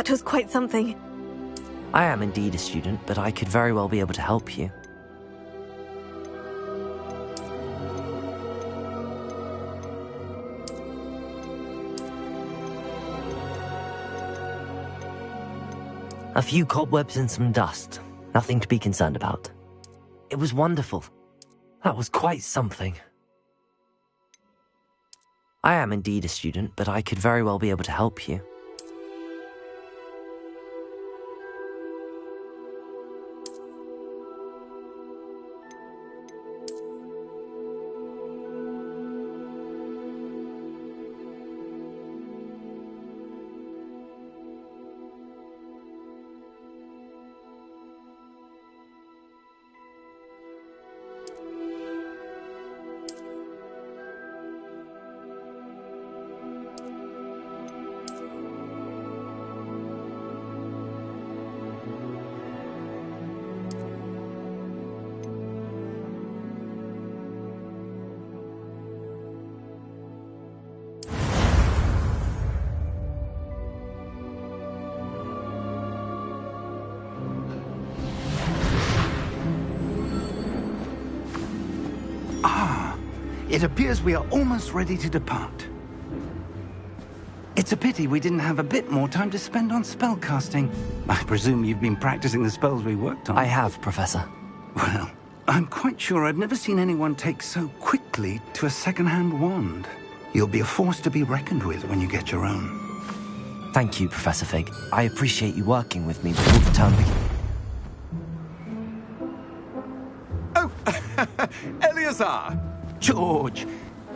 That was quite something. I am indeed a student, but I could very well be able to help you. A few cobwebs and some dust. Nothing to be concerned about. It was wonderful. That was quite something. I am indeed a student, but I could very well be able to help you. It appears we are almost ready to depart. It's a pity we didn't have a bit more time to spend on spellcasting. I presume you've been practicing the spells we worked on. I have, Professor. Well, I'm quite sure I've never seen anyone take so quickly to a second-hand wand. You'll be a force to be reckoned with when you get your own. Thank you, Professor Fig. I appreciate you working with me before the term begins. Oh, Eleazar! George!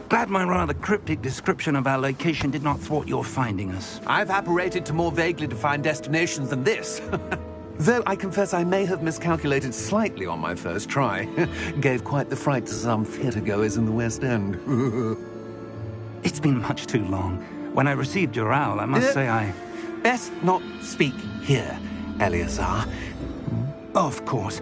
Glad my rather cryptic description of our location did not thwart your finding us. I've apparated to more vaguely defined destinations than this. Though I confess I may have miscalculated slightly on my first try. Gave quite the fright to some theatre-goers in the West End. It's been much too long. When I received your owl, I must say I... Best not speak here, Eleazar. Of course.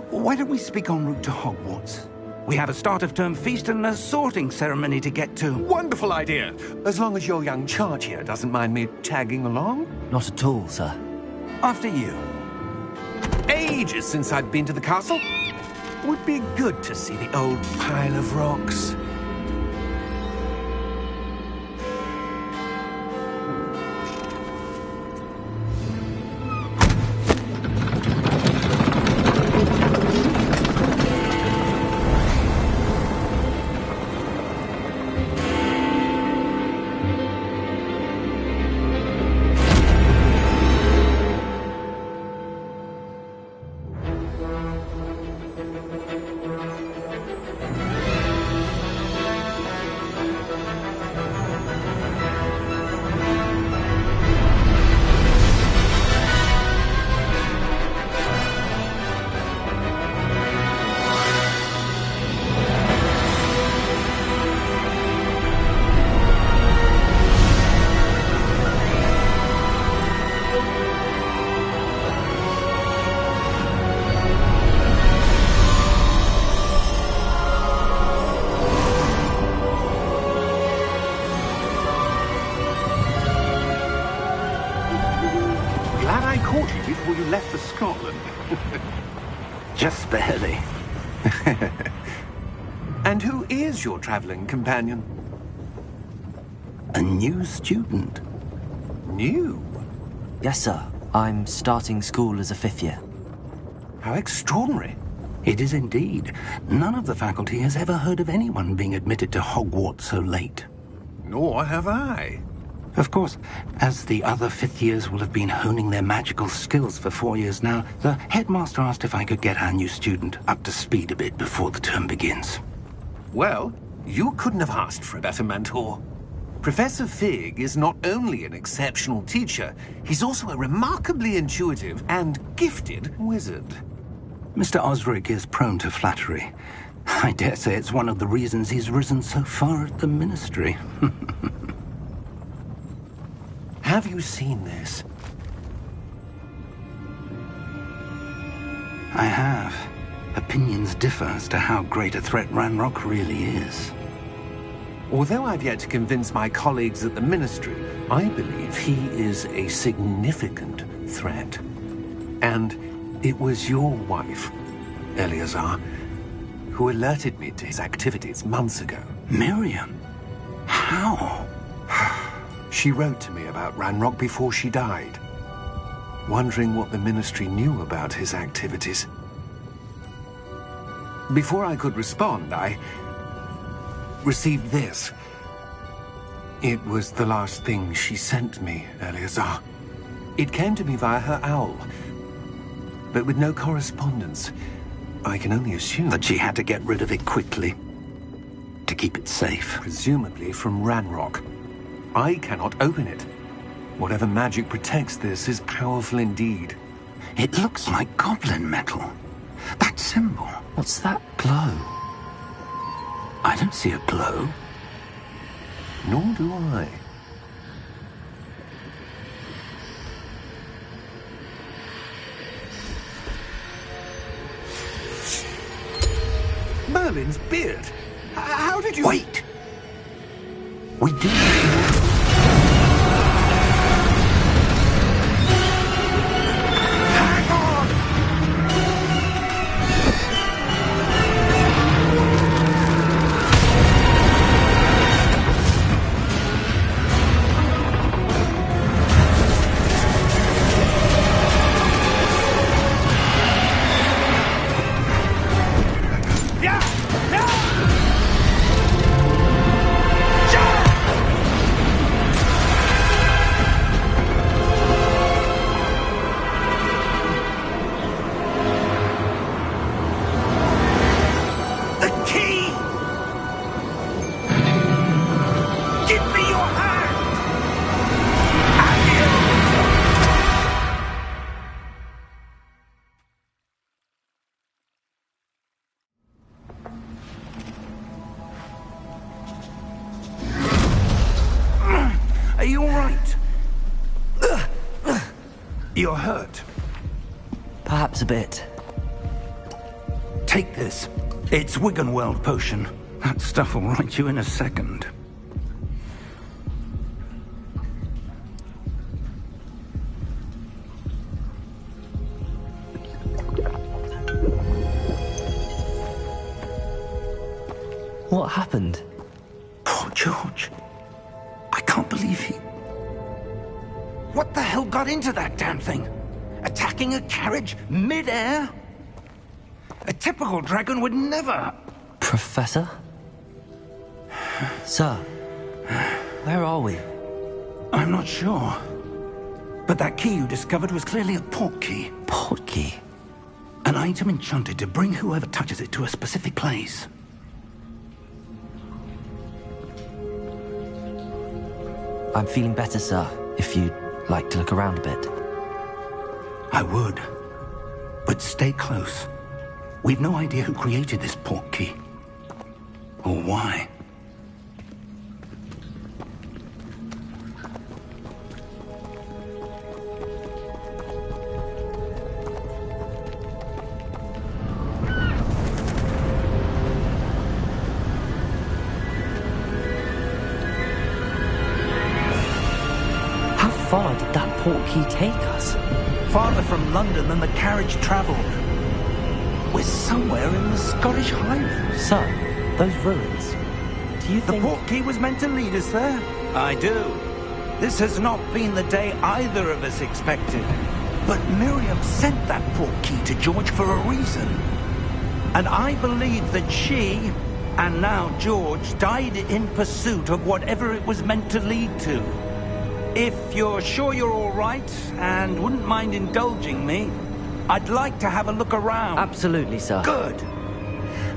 Why don't we speak en route to Hogwarts? We have a start-of-term feast and a sorting ceremony to get to. Wonderful idea! As long as your young charge here doesn't mind me tagging along. Not at all, sir. After you. Ages since I'd been to the castle. Would be good to see the old pile of rocks. Before you left for Scotland. Just barely. And who is your traveling companion? A new student. New? Yes, sir. I'm starting school as a 5th year. How extraordinary. It is indeed. None of the faculty has ever heard of anyone being admitted to Hogwarts so late. Nor have I. Of course, as the other 5th years will have been honing their magical skills for 4 years now, the headmaster asked if I could get our new student up to speed a bit before the term begins. Well, you couldn't have asked for a better mentor. Professor Fig is not only an exceptional teacher, he's also a remarkably intuitive and gifted wizard. Mr. Osric is prone to flattery. I dare say it's one of the reasons he's risen so far at the ministry. Have you seen this? I have. Opinions differ as to how great a threat Ranrock really is. Although I've yet to convince my colleagues at the Ministry, I believe he is a significant threat. And it was your wife, Eleazar, who alerted me to his activities months ago. Miriam? How? She wrote to me about Ranrock before she died, wondering what the Ministry knew about his activities. Before I could respond, I received this. It was the last thing she sent me, Eleazar. It came to me via her owl, but with no correspondence. I can only assume That she had to get rid of it quickly to keep it safe. presumably from Ranrock. I cannot open it. Whatever magic protects this is powerful indeed. It looks like goblin metal. That symbol. What's that glow? I don't see a glow. Nor do I. Merlin's beard. How did you... Wait! We do. Hang on! Yeah! Yeah! The key! Give me your hand! Are you all right? You're hurt. Perhaps a bit. Take this. It's Wiggenweld potion. That stuff will right you in a second. What happened? Poor George. I can't believe he... What the hell got into that damn thing? Attacking a carriage mid-air? A typical dragon would never... Professor? Sir, where are we? I'm not sure. But that key you discovered was clearly a port key. Port key? An item enchanted to bring whoever touches it to a specific place. I'm feeling better, sir, if you'd like to look around a bit. I would. But stay close. We've no idea who created this port key. Or why. How far did that port key take us? Farther from London than the carriage traveled. We're somewhere in the Scottish Highlands. Sir, those ruins. Do you The think... port key was meant to lead us there? I do. This has not been the day either of us expected. But Miriam sent that port key to George for a reason. And I believe that she, and now George, died in pursuit of whatever it was meant to lead to. If you're sure you're all right, and wouldn't mind indulging me, I'd like to have a look around. Absolutely, sir. Good.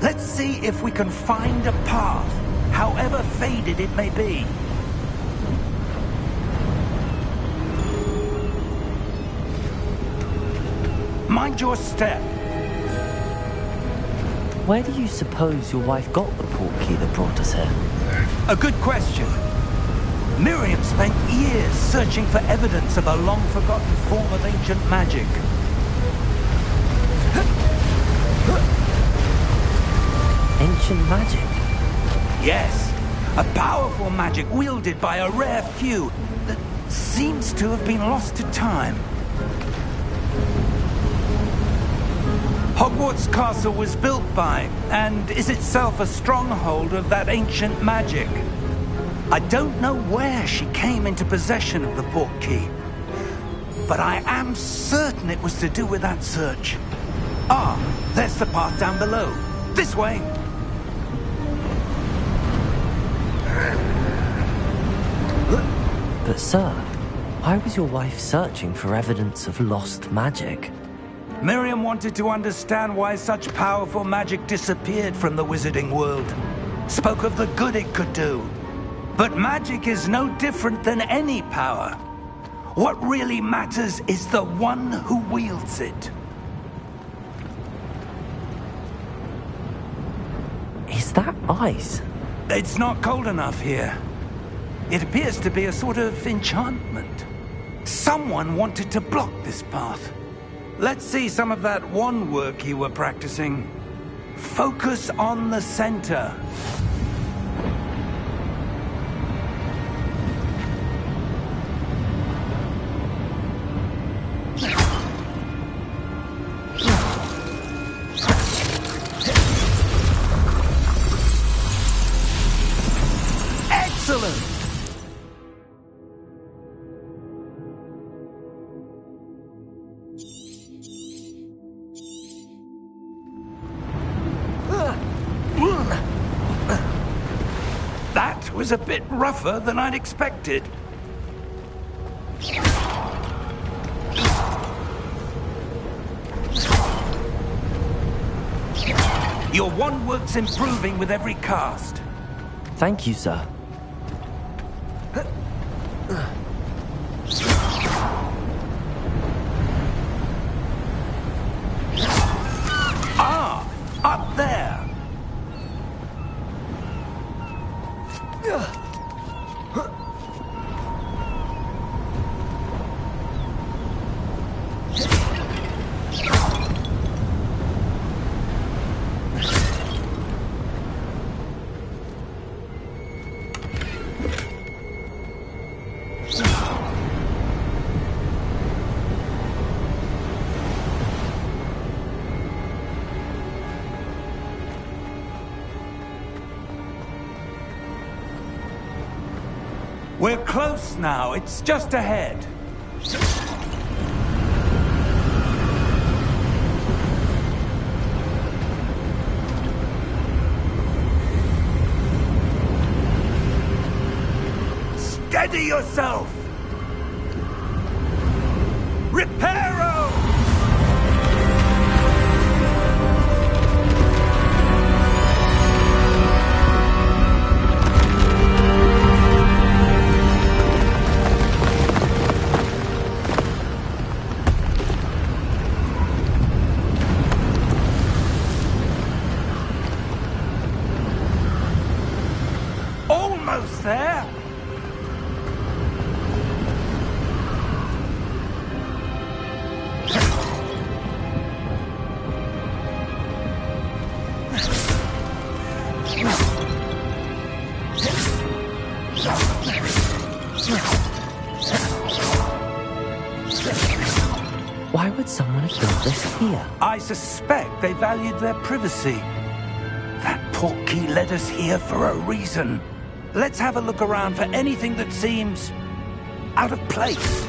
Let's see if we can find a path, however faded it may be. Mind your step. Where do you suppose your wife got the port key that brought us here? A good question. Miriam spent years searching for evidence of a long-forgotten form of ancient magic. Ancient magic? Yes, A powerful magic wielded by a rare few that seems to have been lost to time. Hogwarts Castle was built by, and is itself a stronghold of that ancient magic. I don't know where she came into possession of the portkey, but I am certain it was to do with that search. Ah, there's the path down below. This way! But sir, why was your wife searching for evidence of lost magic? Miriam wanted to understand why such powerful magic disappeared from the wizarding world. Spoke of the good it could do. But magic is no different than any power. What really matters is the one who wields it. Is that ice? It's not cold enough here. It appears to be a sort of enchantment. Someone wanted to block this path. Let's see some of that wand work you were practicing. Focus on the center. Excellent! That was a bit rougher than I'd expected. Your wand work's improving with every cast. Thank you, sir. Ah, up there. We're close now. It's just ahead. Steady yourself! Reparo! Almost there! Why would someone have built this here? I suspect they valued their privacy. That portkey led us here for a reason. Let's have a look around for anything that seems out of place.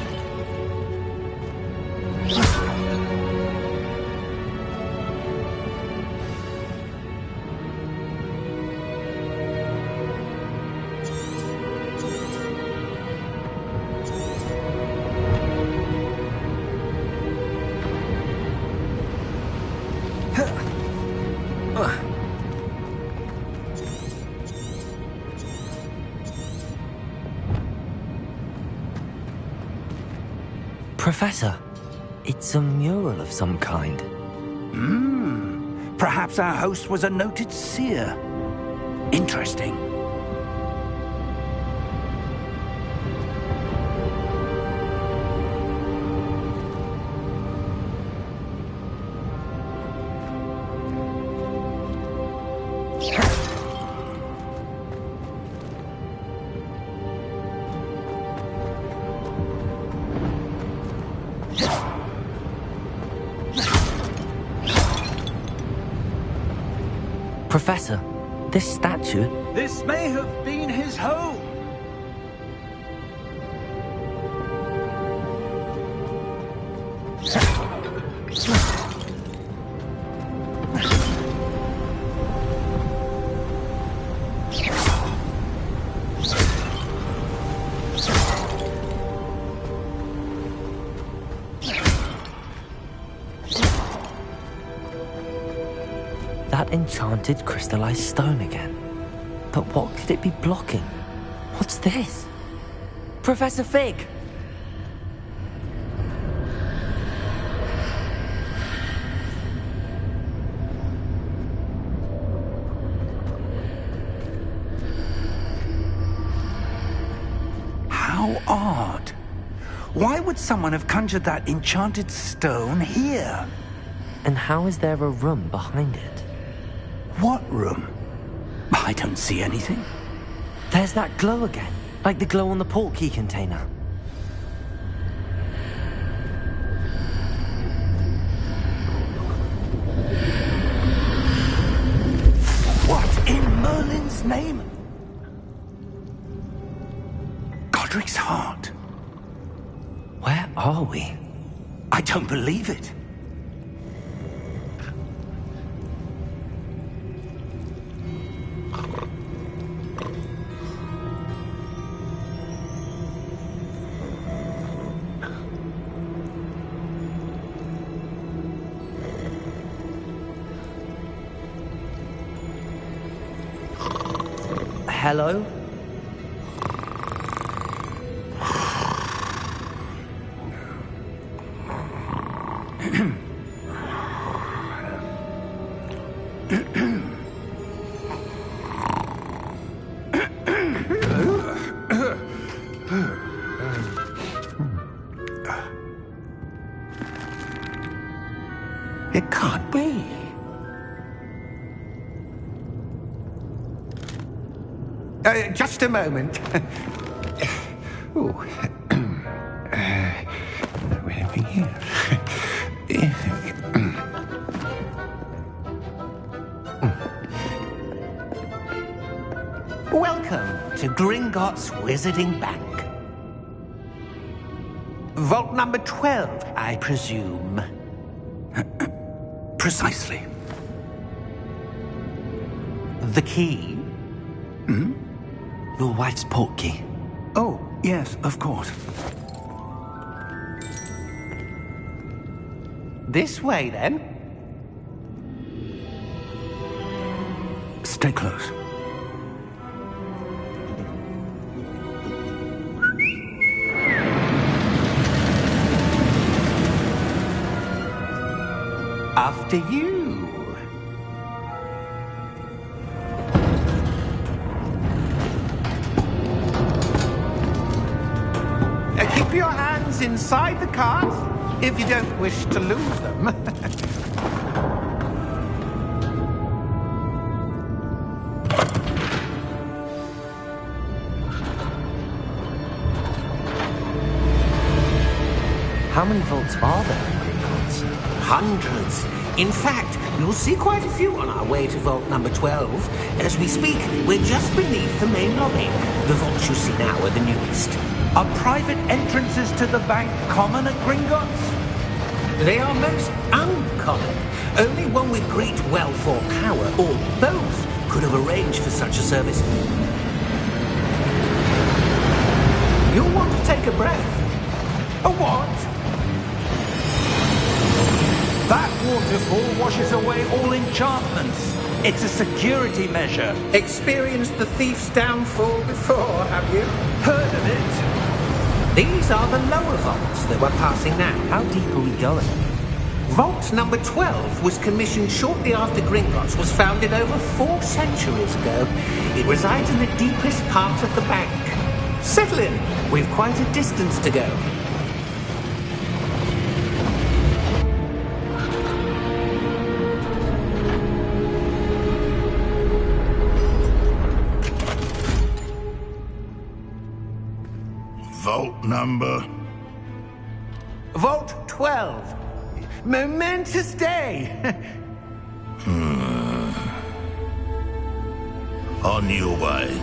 Professor, it's a mural of some kind. Perhaps our host was a noted seer. Interesting. Professor, this statue... This may have been his home. That enchanted crystallized stone again. But what could it be blocking? What's this? Professor Fig! How odd. Why would someone have conjured that enchanted stone here? And how is there a room behind it? What room? I don't see anything. There's that glow again, like the glow on the portkey container. What in Merlin's name? Godric's heart. Where are we? I don't believe it. Hello? It can't be. Just a moment. Ooh. Where are we here? Welcome to Gringotts Wizarding Bank. Vault number 12, I presume. Precisely. The key? Hmm? Your wife's portkey. Oh, yes, of course. This way, then. Stay close. After you. Keep your hands inside the cart if you don't wish to lose them. How many vaults are there in Gringotts? Hundreds. In fact, you'll see quite a few on our way to vault number 12. As we speak, we're just beneath the main lobby. The vaults you see now are the newest. Are private entrances to the bank common at Gringotts? They are most uncommon. Only one with great wealth or power, or both, could have arranged for such a service. You'll want to take a breath. A what? That waterfall washes away all enchantments. It's a security measure. Experienced the thief's downfall before, have you? Heard of it? These are the lower vaults that we're passing now. How deep are we going? Vault number 12 was commissioned shortly after Gringotts was founded over 4 centuries ago. It resides in the deepest part of the bank. Settle in. We've quite a distance to go. Vault number? Vault 12. Momentous day. On you, Wayne.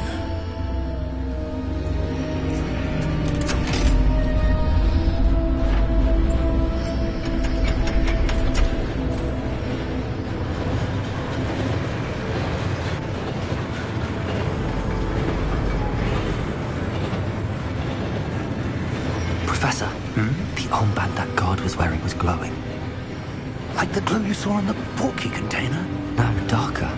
Professor, the armband that guard was wearing was glowing. Like the glow you saw in the portkey container? No, darker.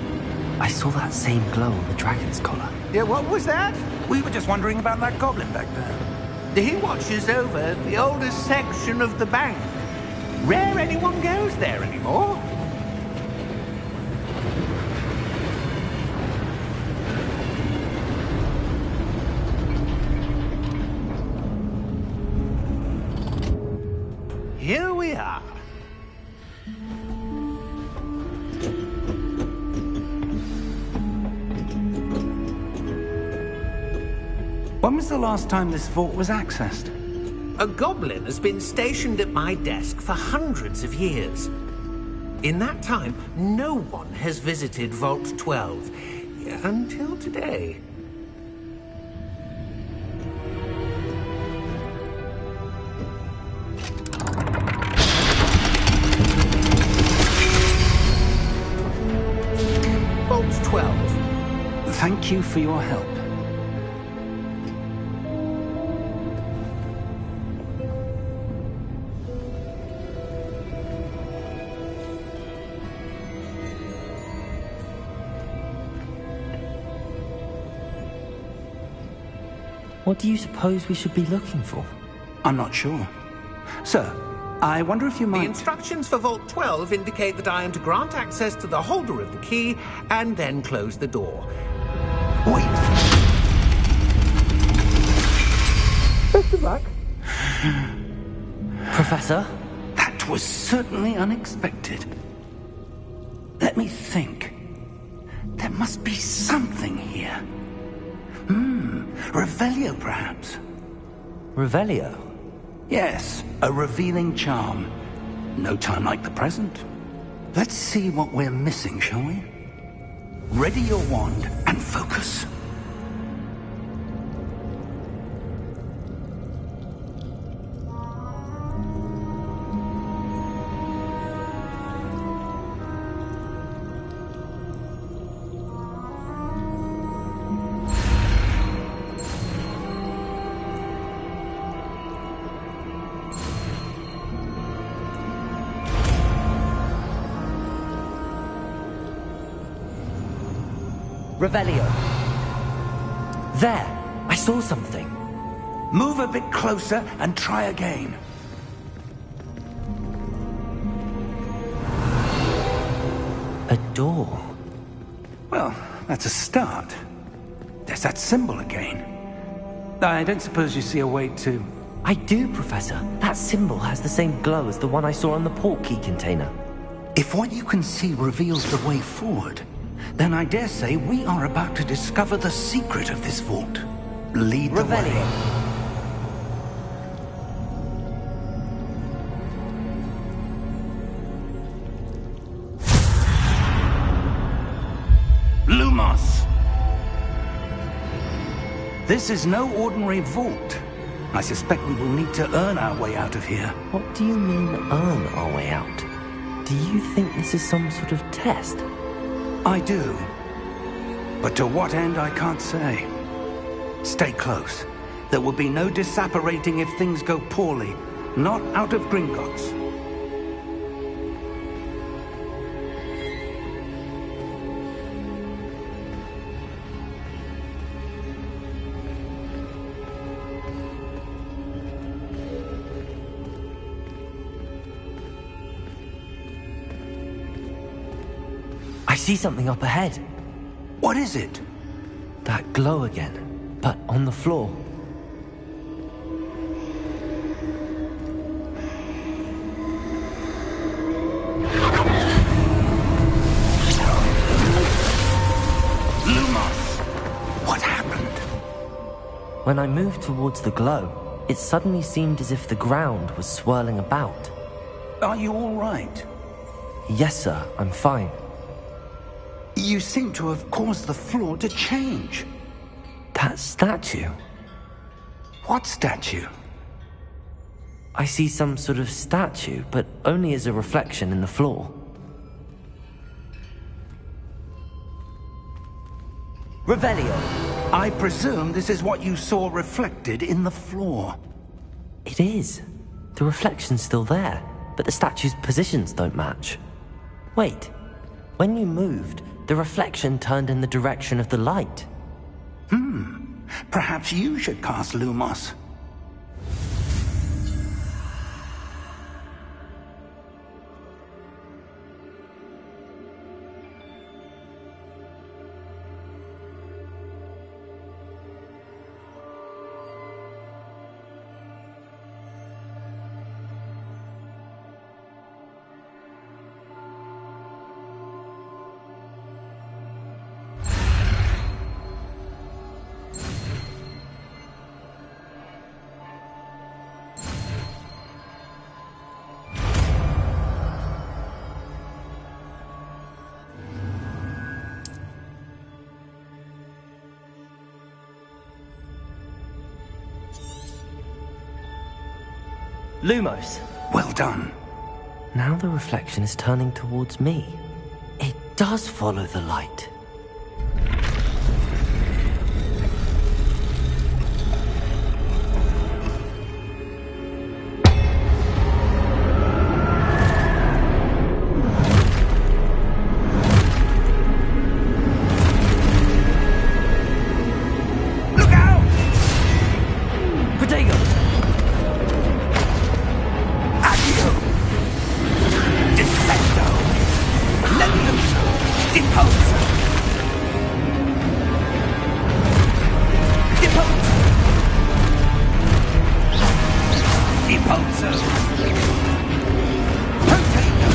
I saw that same glow on the dragon's collar. Yeah, what was that? We were just wondering about that goblin back there. He watches over the oldest section of the bank. Rare anyone goes there anymore. Here we are. When was the last time this vault was accessed? A goblin has been stationed at my desk for hundreds of years. In that time, no one has visited Vault 12 until today. Vault 12. Thank you for your help. What do you suppose we should be looking for? I'm not sure. Sir, I wonder if you might... The instructions for Vault 12 indicate that I am to grant access to the holder of the key and then close the door. Wait. Best of luck. Professor? That was certainly unexpected. Let me think. There must be something here. Revelio, perhaps? Revelio? Yes, a revealing charm. No time like the present. Let's see what we're missing, shall we? Ready your wand and focus. Revelio. There! I saw something. Move a bit closer and try again. A door. Well, that's a start. There's that symbol again. I don't suppose you see a way to... I do, Professor. That symbol has the same glow as the one I saw on the portkey container. If what you can see reveals the way forward, then I dare say we are about to discover the secret of this vault. Lead the way. Lumos! This is no ordinary vault. I suspect we will need to earn our way out of here. What do you mean, earn our way out? Do you think this is some sort of test? I do. But to what end, I can't say. Stay close. There will be no disapparating if things go poorly. Not out of Gringotts. I see something up ahead. What is it? That glow again, but on the floor. Lumos! What happened? When I moved towards the glow, it suddenly seemed as if the ground was swirling about. Are you all right? Yes, sir, I'm fine. You seem to have caused the floor to change. That statue? What statue? I see some sort of statue, but only as a reflection in the floor. Revelio! I presume this is what you saw reflected in the floor. It is. The reflection's still there, but the statue's positions don't match. Wait, when you moved, the reflection turned in the direction of the light. Perhaps you should cast Lumos. Lumos! Well done. Now the reflection is turning towards me. It does follow the light. Look out! Protego! Accio! Descendo! Levioso! Deposo! Deposo! Deposo! Protego!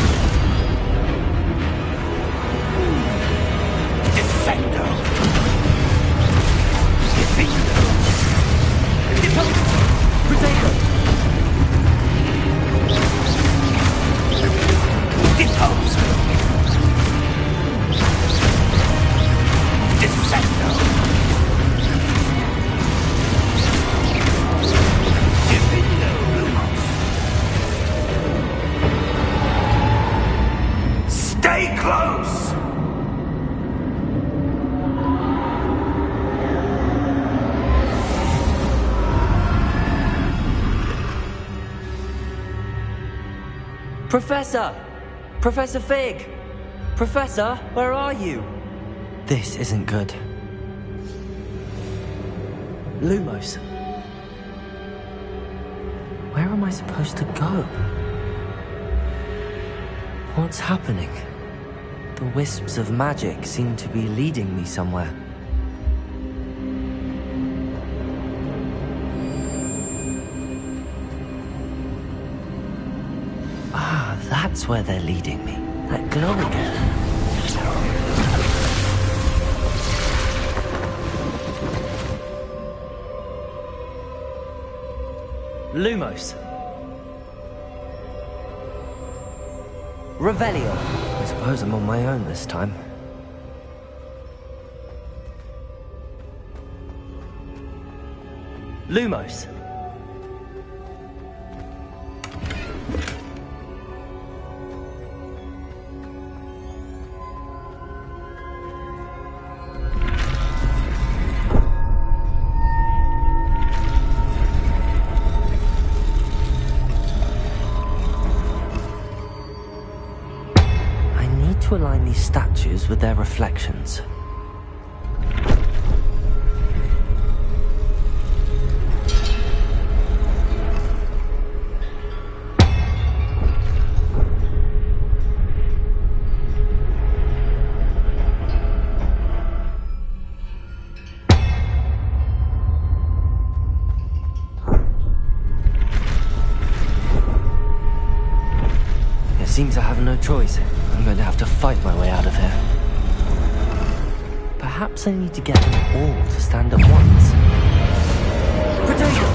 Descendo! Defindo! Deposo! Protego! Deposo! Descendo! Divindo Lumos! Stay close! Professor! Professor Fig! Professor, where are you? This isn't good. Lumos. Where am I supposed to go? What's happening? The wisps of magic seem to be leading me somewhere. Ah, that's where they're leading me. That glow again. Lumos. Revelio. I suppose I'm on my own this time. Lumos. To align these statues with their reflections. It seems I have no choice. I'm going to have to fight my way out of here. Perhaps I need to get them all to stand at once. Potato!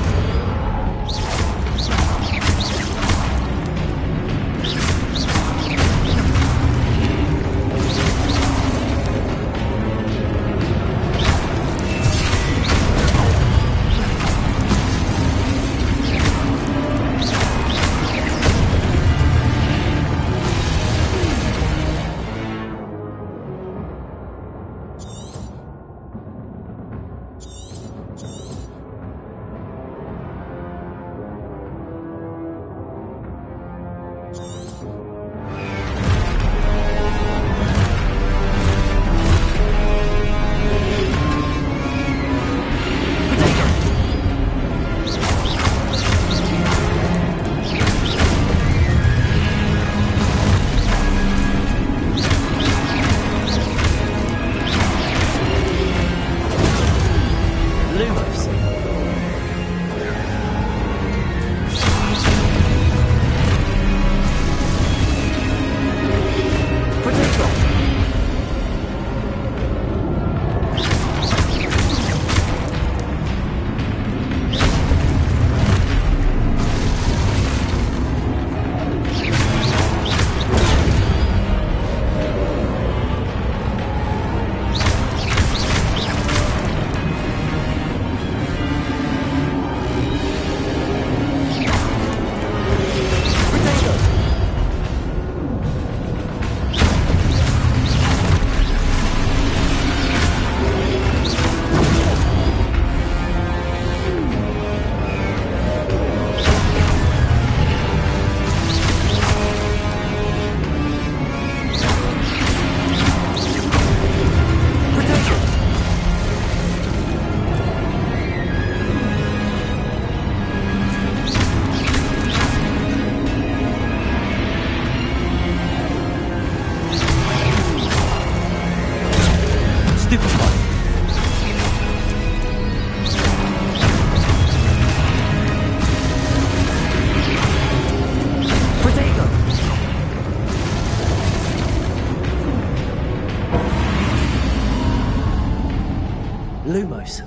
Lumos.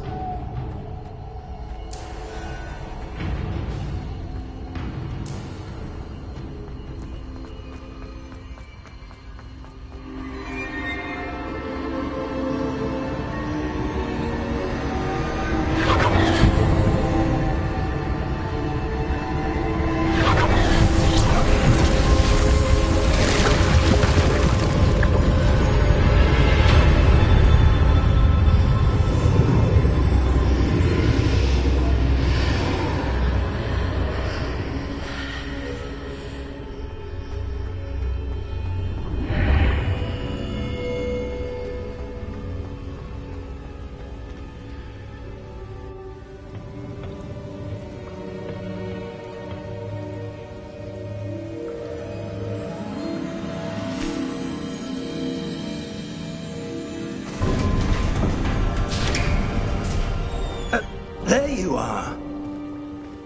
There you are.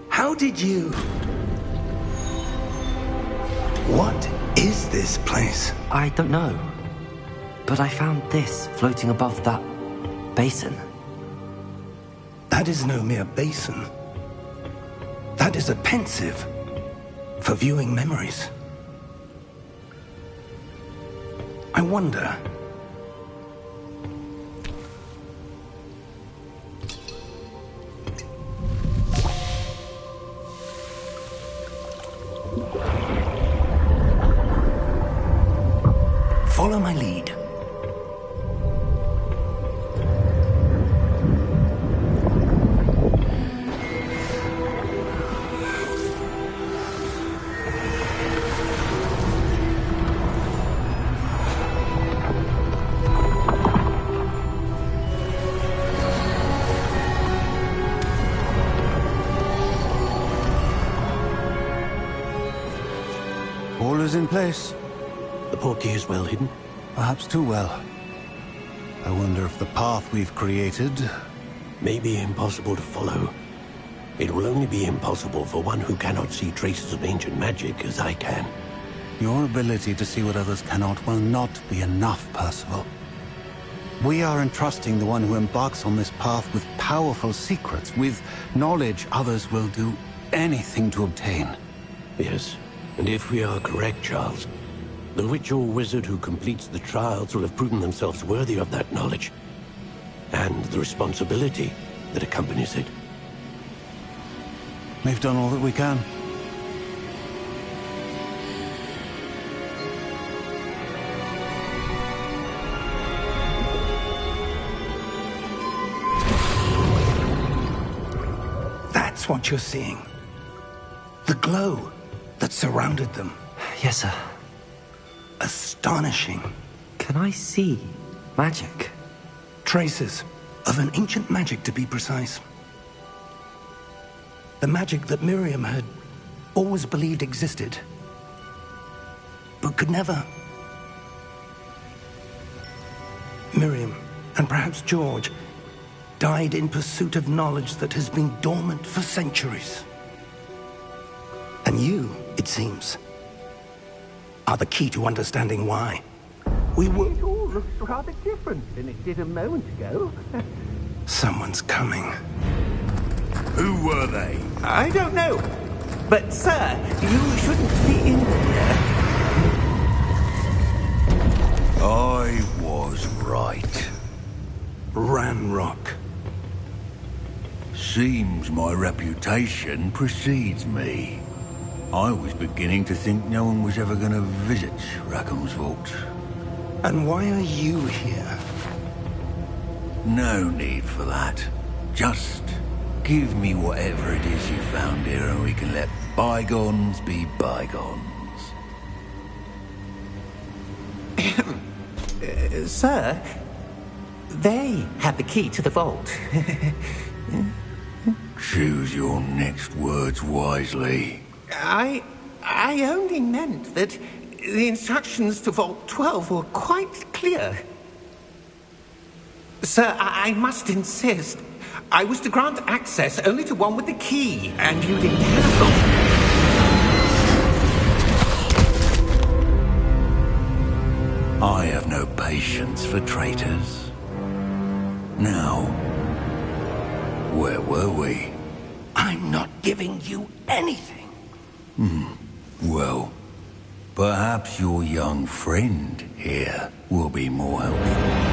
How did you... What is this place? I don't know. But I found this floating above that basin. That is no mere basin. That is a pensive for viewing memories. I wonder... Follow my lead. All is in place. The portkey is well hidden. Perhaps too well. I wonder if the path we've created... May be impossible to follow. It will only be impossible for one who cannot see traces of ancient magic as I can. Your ability to see what others cannot will not be enough, Percival. We are entrusting the one who embarks on this path with powerful secrets, with knowledge others will do anything to obtain. Yes, and if we are correct, Charles, the witch or wizard who completes the trials will have proven themselves worthy of that knowledge, and the responsibility that accompanies it. We've done all that we can. That's what you're seeing. The glow that surrounded them. Yes, sir. Astonishing. Can I see magic? Traces of an ancient magic, to be precise. The magic that Miriam had always believed existed, but could never. Miriam, and perhaps George, died in pursuit of knowledge that has been dormant for centuries. And you, it seems, are the key to understanding why. We will... It all looks rather different than it did a moment ago. Someone's coming. Who were they? I don't know. But, sir, you shouldn't be in here. I was right. Ranrock. Seems my reputation precedes me. I was beginning to think no one was ever going to visit Rackham's vault. And why are you here? No need for that. Just give me whatever it is you found here and we can let bygones be bygones. Sir, they have the key to the vault. Choose your next words wisely. I only meant that the instructions to Vault 12 were quite clear. Sir, I must insist. I was to grant access only to one with the key, and you didn't have them. I have no patience for traitors. Now, Where were we? I'm not giving you anything. Well, perhaps your young friend here will be more helpful.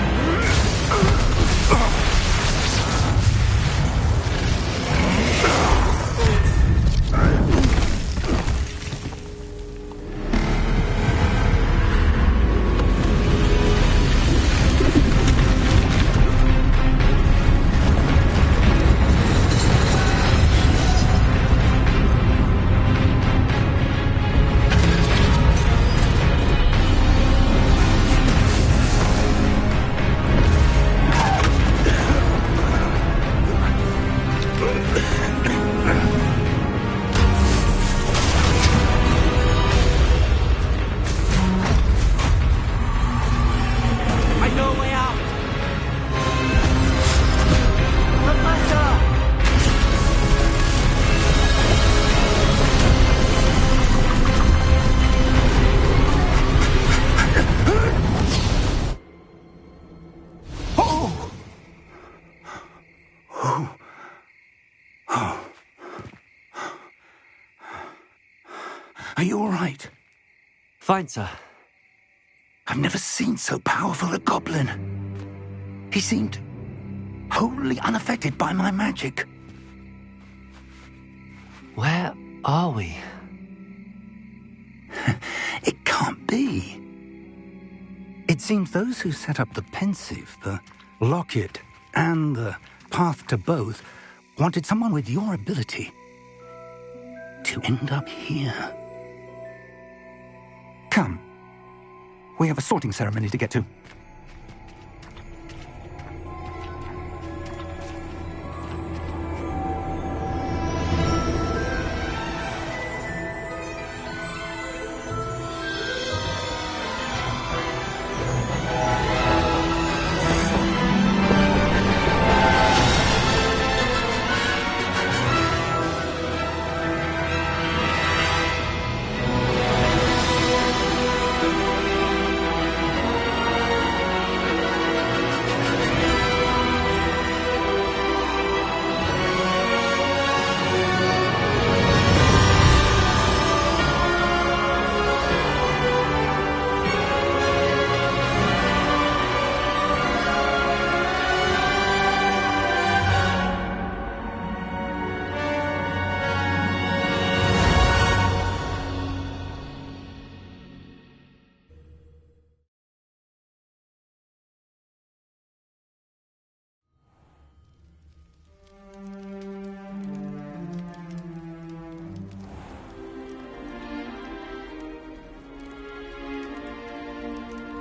Are you all right? Fine, sir. I've never seen so powerful a goblin. He seemed wholly unaffected by my magic. Where are we? It can't be. It seems those who set up the pensive, the locket, and the path to both wanted someone with your ability to end up here. Come. We have a sorting ceremony to get to.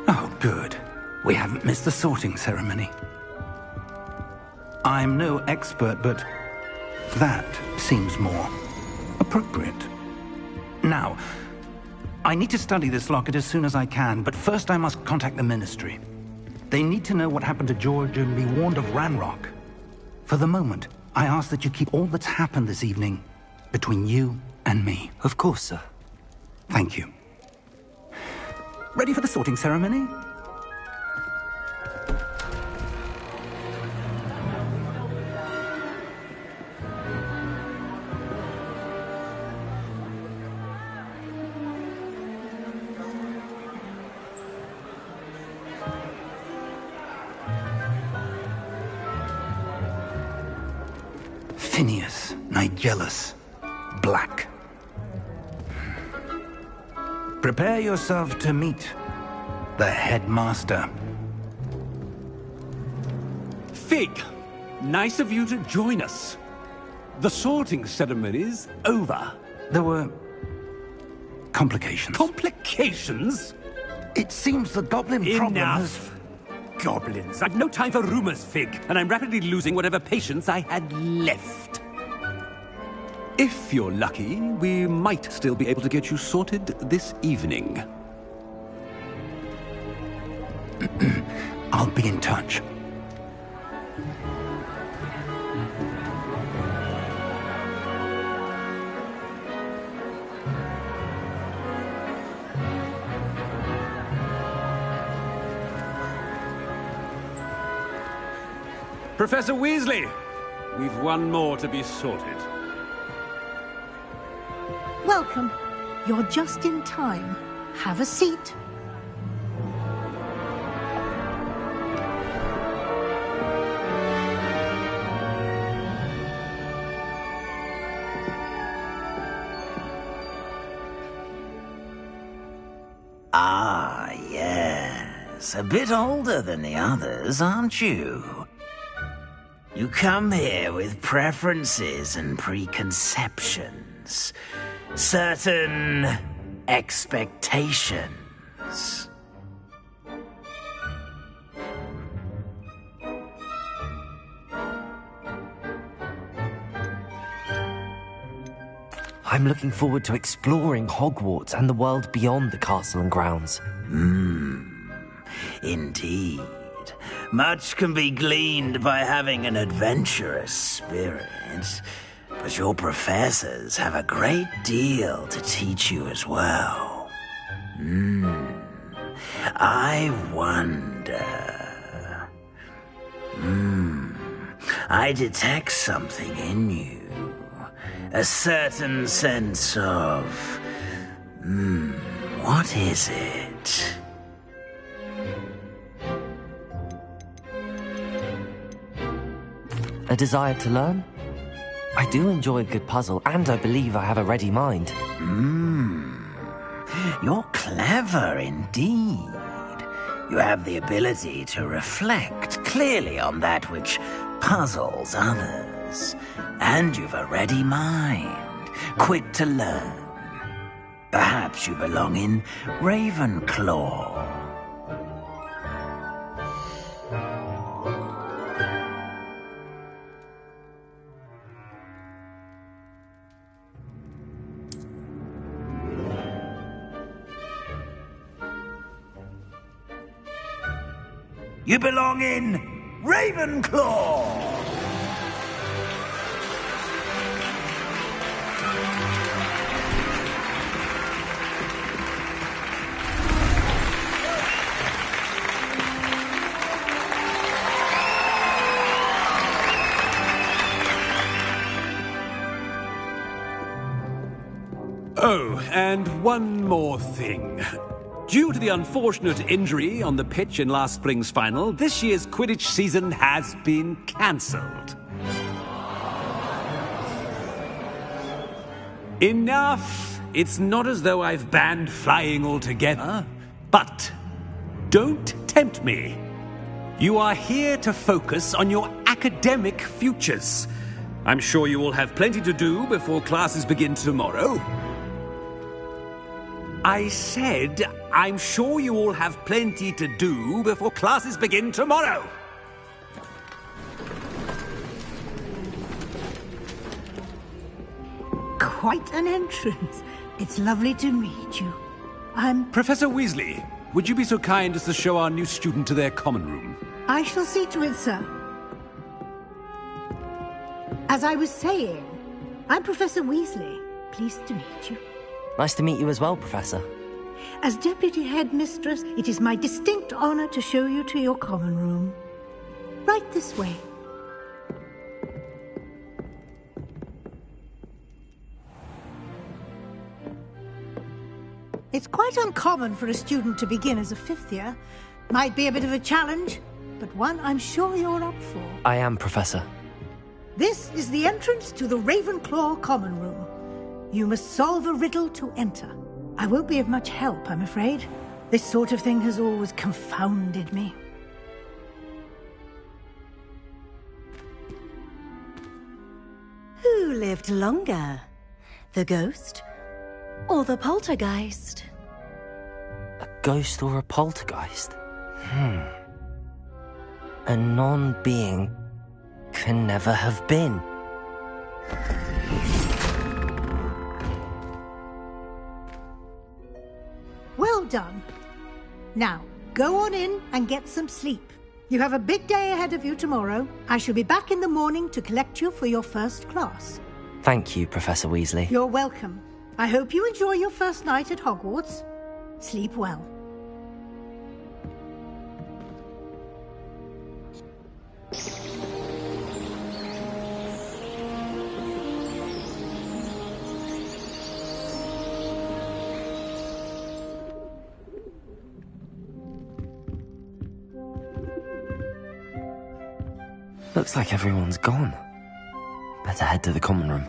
Oh, good. We haven't missed the sorting ceremony. I'm no expert, but that seems more appropriate. Now, I need to study this locket as soon as I can, but first I must contact the Ministry. They need to know what happened to George and be warned of Ranrock. For the moment, I ask that you keep all that's happened this evening between you and me. Of course, sir. Thank you. Ready for the sorting ceremony? Phineas, Nigellus, Black. Prepare yourself to meet the headmaster. Fig, nice of you to join us. The sorting ceremony's over. There were complications. Complications? It seems the goblin problem has... Enough! Goblins. I've no time for rumors, Fig, and I'm rapidly losing whatever patience I had left. If you're lucky, we might still be able to get you sorted this evening. I'll be in touch. Professor Weasley, we've one more to be sorted. Welcome. You're just in time. Have a seat. Ah, yes. A bit older than the others, aren't you? You come here with preferences and preconceptions. Certain expectations. I'm looking forward to exploring Hogwarts and the world beyond the castle and grounds. Indeed. Much can be gleaned by having an adventurous spirit. But your professors have a great deal to teach you as well. I wonder... I detect something in you. A certain sense of... what is it? A desire to learn? I do enjoy a good puzzle, and I believe I have a ready mind. You're clever indeed. You have the ability to reflect clearly on that which puzzles others. And you've a ready mind, quick to learn. Perhaps you belong in Ravenclaw. You belong in Ravenclaw! Oh, and one more thing. Due to the unfortunate injury on the pitch in last spring's final, this year's Quidditch season has been cancelled. Enough! It's not as though I've banned flying altogether, but don't tempt me. You are here to focus on your academic futures. I'm sure you will have plenty to do before classes begin tomorrow. I said, I'm sure you all have plenty to do before classes begin tomorrow. Quite an entrance. It's lovely to meet you. I'm... Professor Weasley, would you be so kind as to show our new student to their common room? I shall see to it, sir. As I was saying, I'm Professor Weasley. Pleased to meet you. Nice to meet you as well, Professor. As Deputy Headmistress, it is my distinct honor to show you to your common room. Right this way. It's quite uncommon for a student to begin as a fifth year. Might be a bit of a challenge, but one I'm sure you're up for. I am, Professor. This is the entrance to the Ravenclaw common room. You must solve a riddle to enter. I won't be of much help, I'm afraid. This sort of thing has always confounded me. Who lived longer? The ghost or the poltergeist? A ghost or a poltergeist? A non-being can never have been. Well done. Now, go on in and get some sleep. You have a big day ahead of you tomorrow. I shall be back in the morning to collect you for your first class. Thank you, Professor Weasley. You're welcome. I hope you enjoy your first night at Hogwarts. Sleep well. Looks like everyone's gone. Better head to the common room.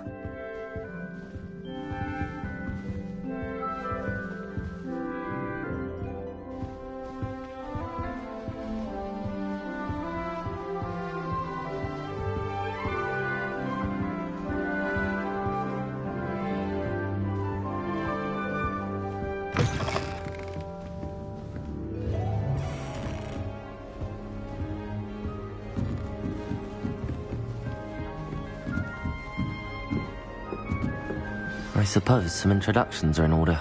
I suppose some introductions are in order.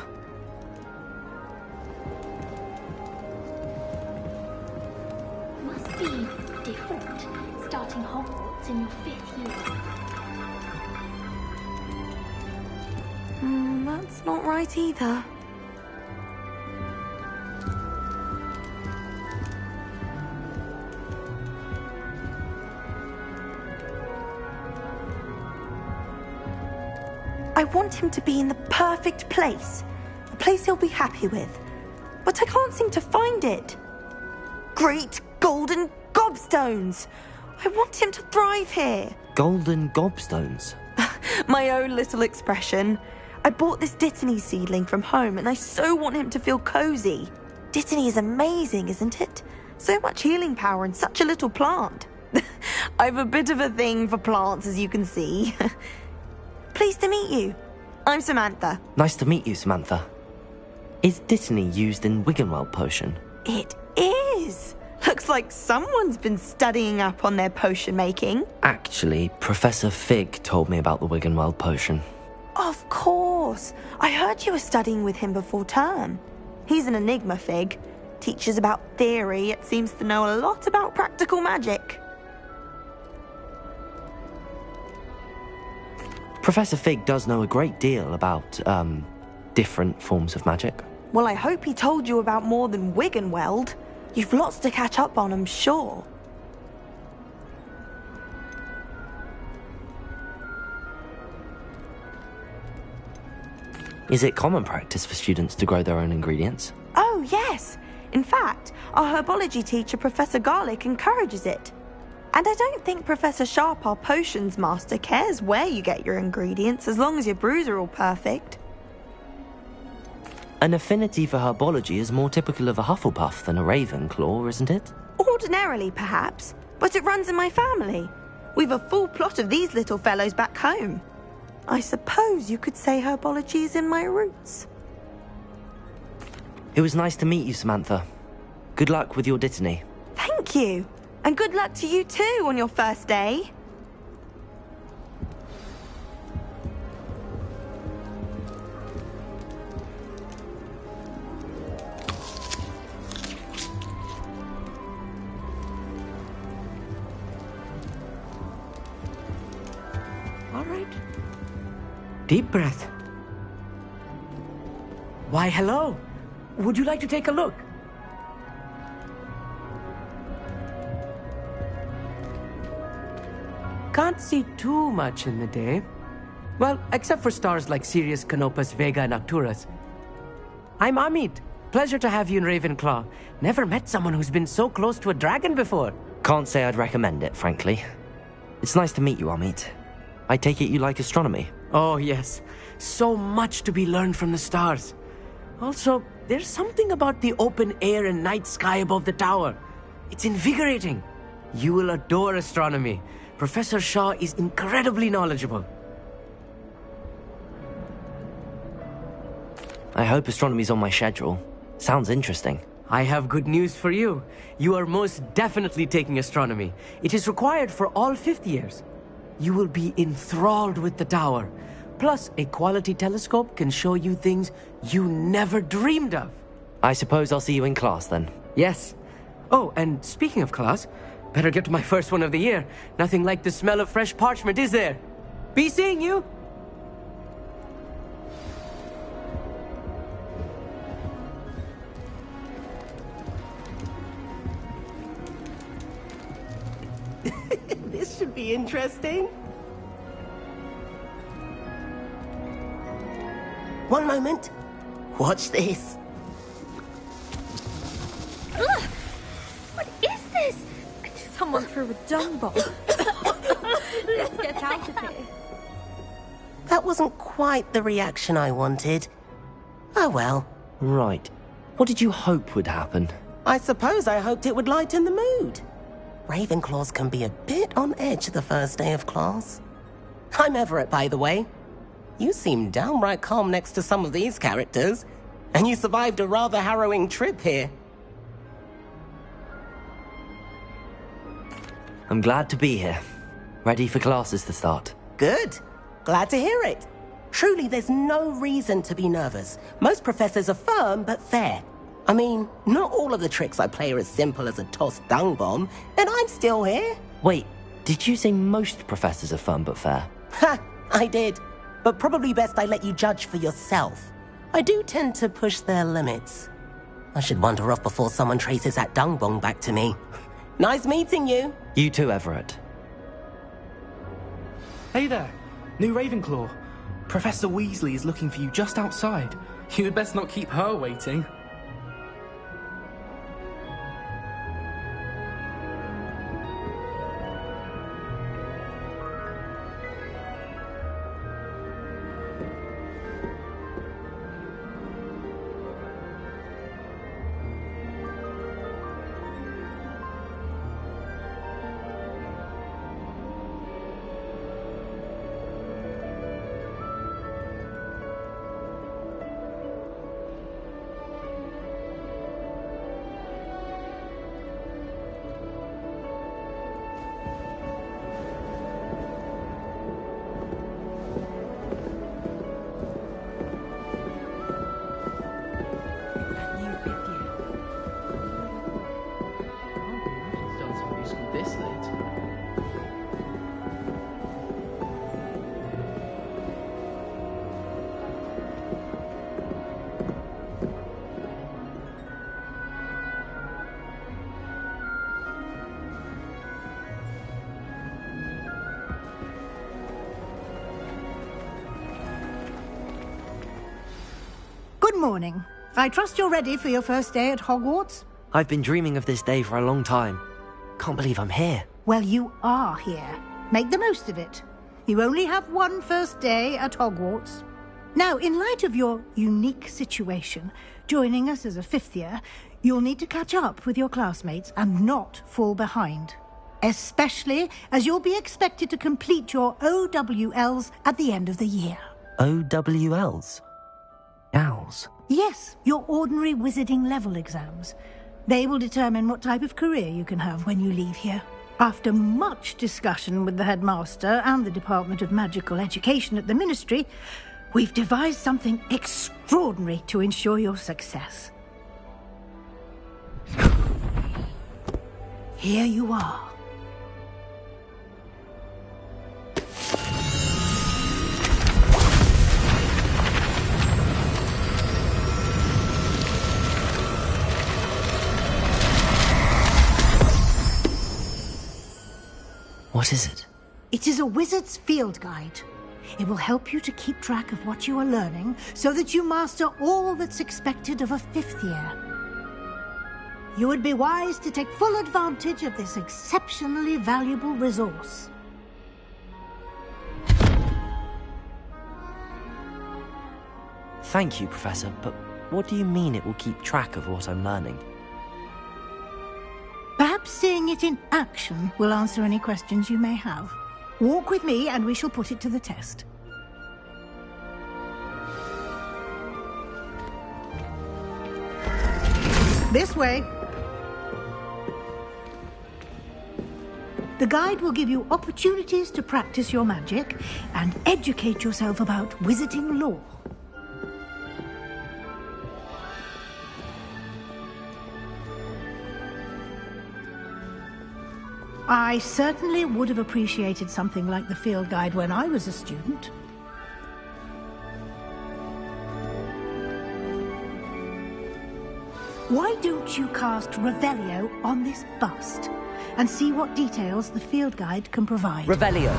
Must be different, starting Hogwarts in your 5th year. That's not right either. I want him to be in the perfect place. A place he'll be happy with. But I can't seem to find it. Great golden gobstones! I want him to thrive here. Golden gobstones? My own little expression. I bought this Dittany seedling from home and I so want him to feel cozy. Dittany is amazing, isn't it? So much healing power in such a little plant. I've a bit of a thing for plants, as you can see. Pleased to meet you. I'm Samantha. Nice to meet you, Samantha. Is Dittany used in Wiggenweld potion? It is. Looks like someone's been studying up on their potion making. Actually, Professor Fig told me about the Wiggenweld potion. Of course. I heard you were studying with him before term. He's an enigma, Fig. Teaches about theory, yet seems to know a lot about practical magic. Professor Fig does know a great deal about, different forms of magic. Well, I hope he told you about more than Wiggenweld. You've lots to catch up on, I'm sure. Is it common practice for students to grow their own ingredients? Oh, yes. In fact, our herbology teacher, Professor Garlick, encourages it. And I don't think Professor Sharp, our potions master, cares where you get your ingredients, as long as your brews are all perfect. An affinity for herbology is more typical of a Hufflepuff than a Ravenclaw, isn't it? Ordinarily, perhaps, but it runs in my family. We've a full plot of these little fellows back home. I suppose you could say herbology is in my roots. It was nice to meet you, Samantha. Good luck with your Dittany. Thank you. And good luck to you too on your first day. All right. Deep breath. Why, hello. Would you like to take a look? Can't see too much in the day. Well, except for stars like Sirius, Canopus, Vega, and Arcturus. I'm Amit. Pleasure to have you in Ravenclaw. Never met someone who's been so close to a dragon before. Can't say I'd recommend it, frankly. It's nice to meet you, Amit. I take it you like astronomy? Oh, yes. So much to be learned from the stars. Also, there's something about the open air and night sky above the tower. It's invigorating. You will adore astronomy. Professor Shaw is incredibly knowledgeable. I hope astronomy's on my schedule. Sounds interesting. I have good news for you. You are most definitely taking astronomy. It is required for all 5th years. You will be enthralled with the tower. Plus, a quality telescope can show you things you never dreamed of. I suppose I'll see you in class then. Yes. Oh, and speaking of class, better get to my first one of the year. Nothing like the smell of fresh parchment, is there? Be seeing you! This should be interesting. One moment. Watch this. Ugh! What is this? Someone threw a dung bomb. Let's get out of here. That wasn't quite the reaction I wanted. Oh well. Right. What did you hope would happen? I suppose I hoped it would lighten the mood. Ravenclaws can be a bit on edge the first day of class. I'm Everett, by the way. You seem downright calm next to some of these characters, and you survived a rather harrowing trip here. I'm glad to be here. Ready for classes to start. Good. Glad to hear it. Truly, there's no reason to be nervous. Most professors are firm but fair. I mean, not all of the tricks I play are as simple as a tossed dung bomb, and I'm still here. Wait, did you say most professors are fun but fair? Ha! I did. But probably best I let you judge for yourself. I do tend to push their limits. I should wander off before someone traces that dung bomb back to me. Nice meeting you. You too, Everett. Hey there, new Ravenclaw. Professor Weasley is looking for you just outside. You had best not keep her waiting. Good morning. I trust you're ready for your first day at Hogwarts? I've been dreaming of this day for a long time. Can't believe I'm here. Well, you are here. Make the most of it. You only have one first day at Hogwarts. Now, in light of your unique situation, joining us as a fifth year, you'll need to catch up with your classmates and not fall behind. Especially as you'll be expected to complete your OWLs at the end of the year. OWLs? Owls? Yes, your ordinary wizarding level exams. They will determine what type of career you can have when you leave here. After much discussion with the headmaster and the Department of Magical Education at the Ministry, we've devised something extraordinary to ensure your success. Here you are. What is it? It is a wizard's field guide. It will help you to keep track of what you are learning so that you master all that's expected of a fifth year. You would be wise to take full advantage of this exceptionally valuable resource. Thank you, Professor, but what do you mean it will keep track of what I'm learning? Perhaps seeing it in action will answer any questions you may have. Walk with me and we shall put it to the test. This way. The guide will give you opportunities to practice your magic and educate yourself about wizarding lore. I certainly would have appreciated something like the field guide when I was a student. Why don't you cast Revelio on this bust and see what details the field guide can provide? Revelio.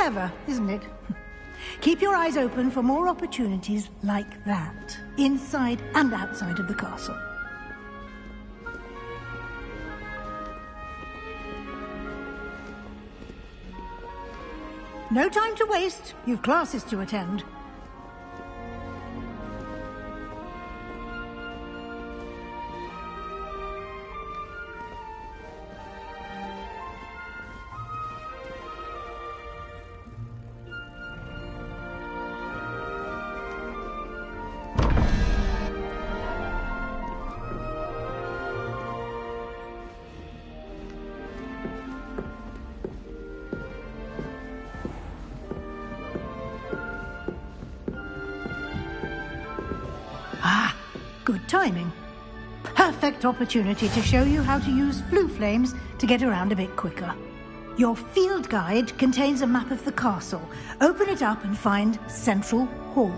Clever, isn't it? Keep your eyes open for more opportunities like that, inside and outside of the castle. No time to waste. You've classes to attend. Good timing. Perfect opportunity to show you how to use flue flames to get around a bit quicker. Your field guide contains a map of the castle. Open it up and find Central Hall.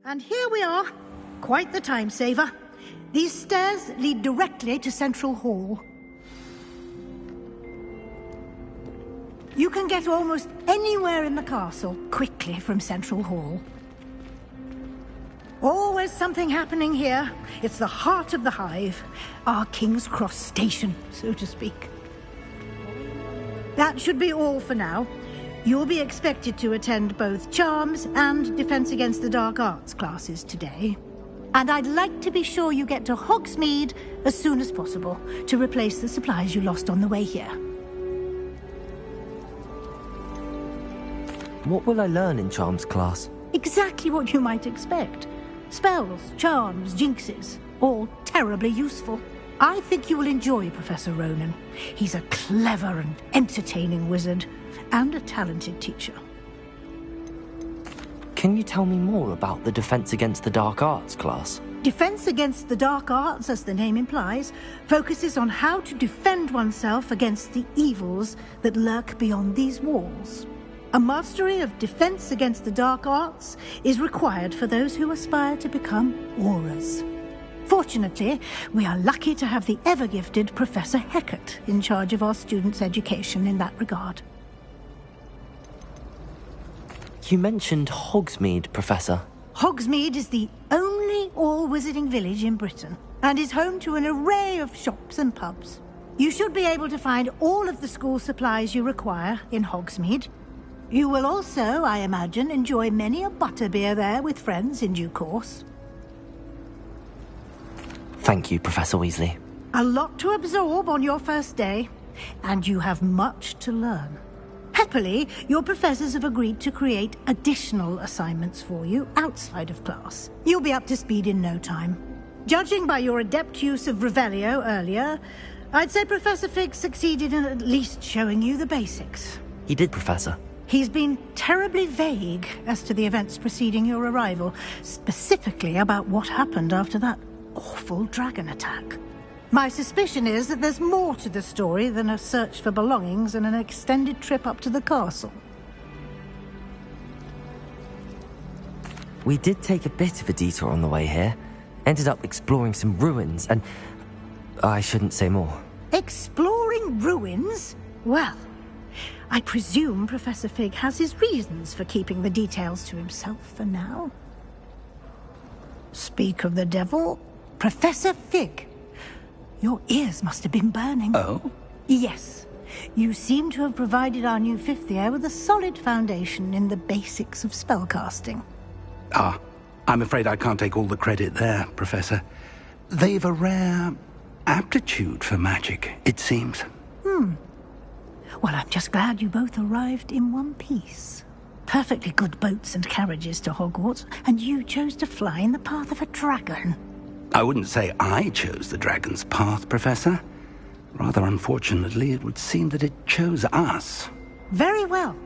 And here we are. Quite the time saver. These stairs lead directly to Central Hall. You can get almost anywhere in the castle quickly from Central Hall. Always something happening here. It's the heart of the hive. Our King's Cross station, so to speak. That should be all for now. You'll be expected to attend both Charms and Defense Against the Dark Arts classes today. And I'd like to be sure you get to Hogsmeade as soon as possible to replace the supplies you lost on the way here. What will I learn in Charms class? Exactly what you might expect. Spells, charms, jinxes, all terribly useful. I think you will enjoy Professor Ronan. He's a clever and entertaining wizard, and a talented teacher. Can you tell me more about the Defense Against the Dark Arts class? Defense Against the Dark Arts, as the name implies, focuses on how to defend oneself against the evils that lurk beyond these walls. A mastery of Defense Against the Dark Arts is required for those who aspire to become Aurors. Fortunately, we are lucky to have the ever-gifted Professor Hecat in charge of our students' education in that regard. You mentioned Hogsmeade, Professor. Hogsmeade is the only all-wizarding village in Britain, and is home to an array of shops and pubs. You should be able to find all of the school supplies you require in Hogsmeade. You will also, I imagine, enjoy many a butterbeer there with friends in due course. Thank you, Professor Weasley. A lot to absorb on your first day, and you have much to learn. Happily, your professors have agreed to create additional assignments for you outside of class. You'll be up to speed in no time. Judging by your adept use of Revelio earlier, I'd say Professor Fig succeeded in at least showing you the basics. He did, Professor. He's been terribly vague as to the events preceding your arrival, specifically about what happened after that awful dragon attack. My suspicion is that there's more to the story than a search for belongings and an extended trip up to the castle. We did take a bit of a detour on the way here. Ended up exploring some ruins and... I shouldn't say more. Exploring ruins? Well, I presume Professor Fig has his reasons for keeping the details to himself for now. Speak of the devil, Professor Fig. Your ears must have been burning. Oh? Yes. You seem to have provided our new fifth year with a solid foundation in the basics of spellcasting. Ah, I'm afraid I can't take all the credit there, Professor. They've a rare aptitude for magic, it seems. Well, I'm just glad you both arrived in one piece. Perfectly good boats and carriages to Hogwarts, and you chose to fly in the path of a dragon. I wouldn't say I chose the dragon's path, Professor. Rather unfortunately, it would seem that it chose us. Very well.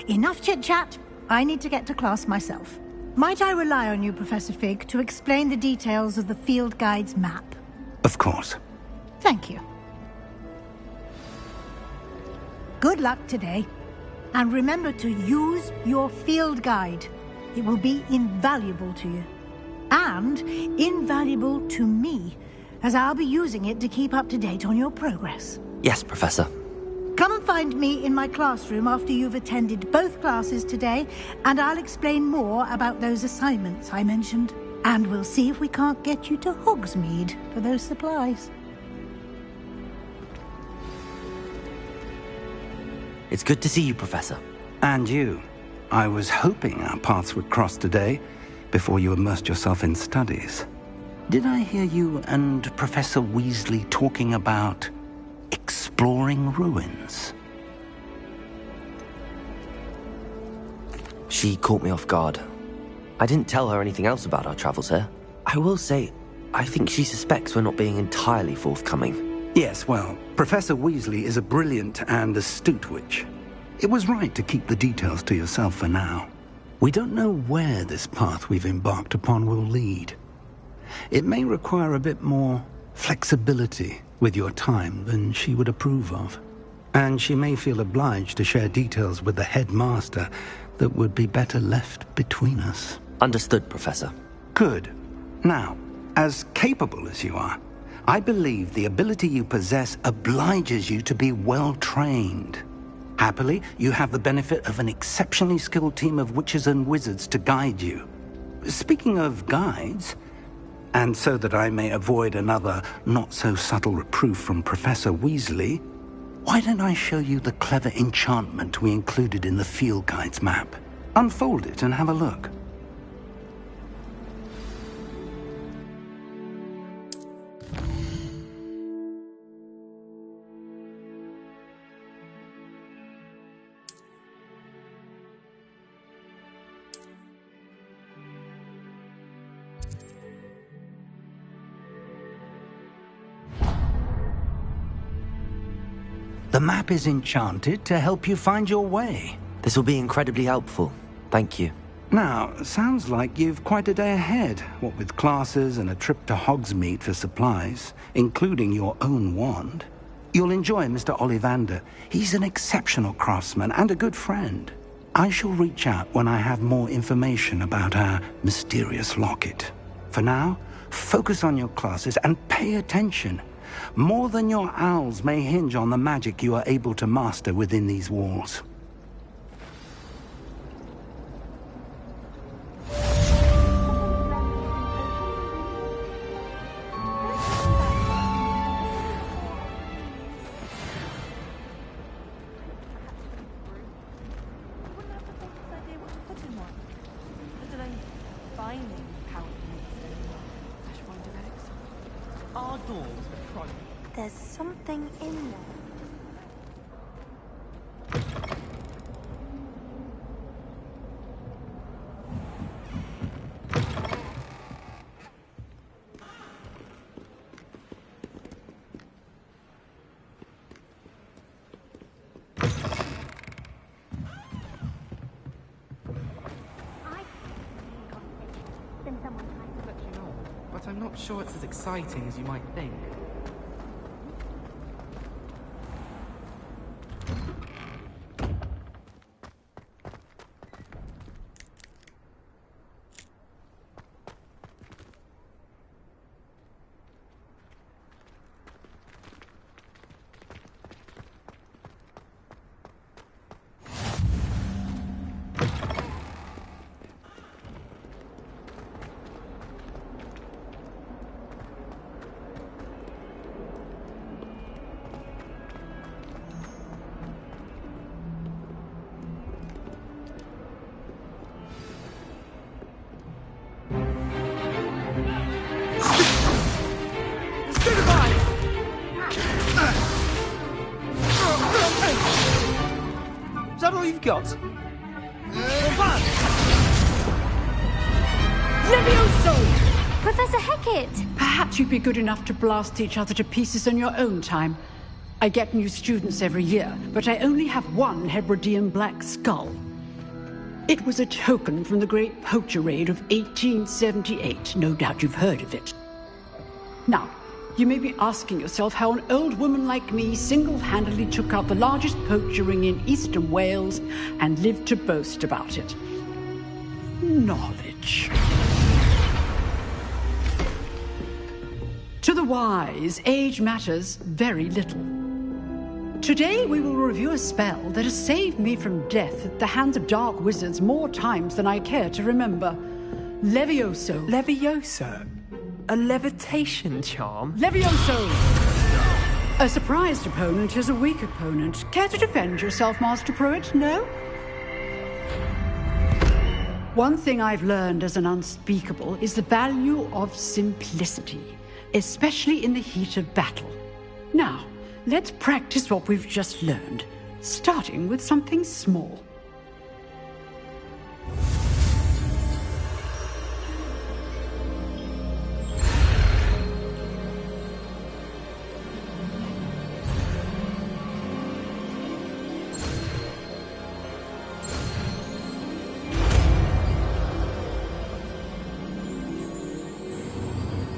Enough chit-chat. I need to get to class myself. Might I rely on you, Professor Fig, to explain the details of the field guide's map? Of course. Thank you. Good luck today. And remember to use your field guide. It will be invaluable to you. And invaluable to me, as I'll be using it to keep up to date on your progress. Yes, Professor. Come and find me in my classroom after you've attended both classes today, and I'll explain more about those assignments I mentioned. And we'll see if we can't get you to Hogsmeade for those supplies. It's good to see you, Professor. And you. I was hoping our paths would cross today, before you immersed yourself in studies. Did I hear you and Professor Weasley talking about exploring ruins? She caught me off guard. I didn't tell her anything else about our travels here. I will say, I think she suspects we're not being entirely forthcoming. Yes, well, Professor Weasley is a brilliant and astute witch. It was right to keep the details to yourself for now. We don't know where this path we've embarked upon will lead. It may require a bit more flexibility with your time than she would approve of. And she may feel obliged to share details with the headmaster that would be better left between us. Understood, Professor. Good. Now, as capable as you are, I believe the ability you possess obliges you to be well-trained. Happily, you have the benefit of an exceptionally skilled team of witches and wizards to guide you. Speaking of guides, and so that I may avoid another not-so-subtle reproof from Professor Weasley, why don't I show you the clever enchantment we included in the field guide's map? Unfold it and have a look. The map is enchanted to help you find your way. This will be incredibly helpful. Thank you. Now, sounds like you've quite a day ahead, what with classes and a trip to Hogsmeade for supplies, including your own wand. You'll enjoy Mr. Ollivander. He's an exceptional craftsman and a good friend. I shall reach out when I have more information about our mysterious locket. For now, focus on your classes and pay attention. More than your owls may hinge on the magic you are able to master within these walls. There's something in there. But I'm not sure it's as exciting as you might think. that all you've got? Levioso! Professor Hecat! Perhaps you'd be good enough to blast each other to pieces in your own time. I get new students every year, but I only have one Hebridean black skull. It was a token from the Great Poacher Raid of 1878. No doubt you've heard of it. Now, you may be asking yourself how an old woman like me single-handedly took out the largest poacher ring in eastern Wales and lived to boast about it. Knowledge. To the wise, age matters very little. Today we will review a spell that has saved me from death at the hands of dark wizards more times than I care to remember. Levioso. Levioso? A levitation charm? Levioso! A surprised opponent is a weak opponent. Care to defend yourself, Master Pruitt? No? One thing I've learned as an unspeakable is the value of simplicity, especially in the heat of battle. Now, let's practice what we've just learned, starting with something small.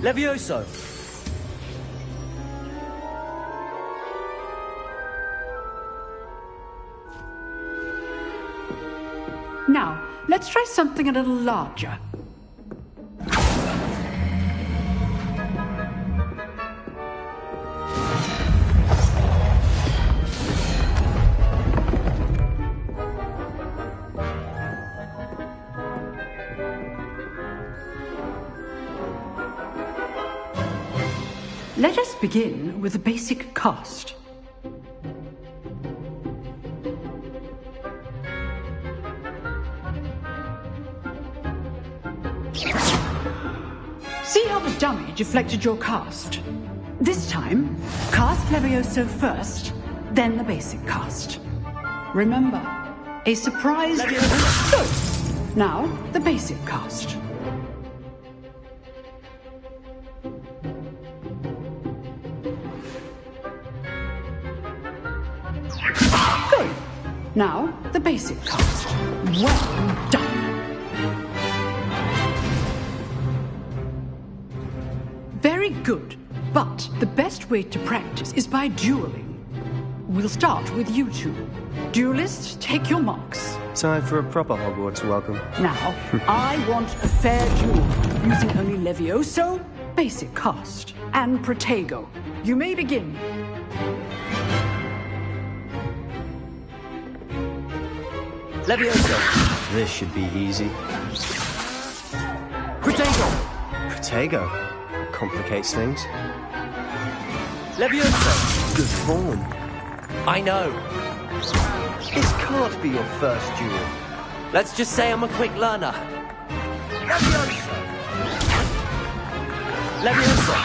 Levioso! Now, let's try something a little larger. Let us begin with the basic cast. See how the dummy deflected your cast? This time, cast Levioso first, then the basic cast. Remember, a surprise... Good. Now, the basic cast. Good. Now, the basic cast. Well done. Very good, but the best way to practice is by dueling. We'll start with you two. Duelists, take your marks. Time for a proper Hogwarts welcome. Now, I want a fair duel, using only Levioso, basic cast, and Protego. You may begin. Levioso. This should be easy. Protego! Protego. Complicates things. Levioso! Good form. I know. This can't be your first duel. Let's just say I'm a quick learner. Levioso! Levioso!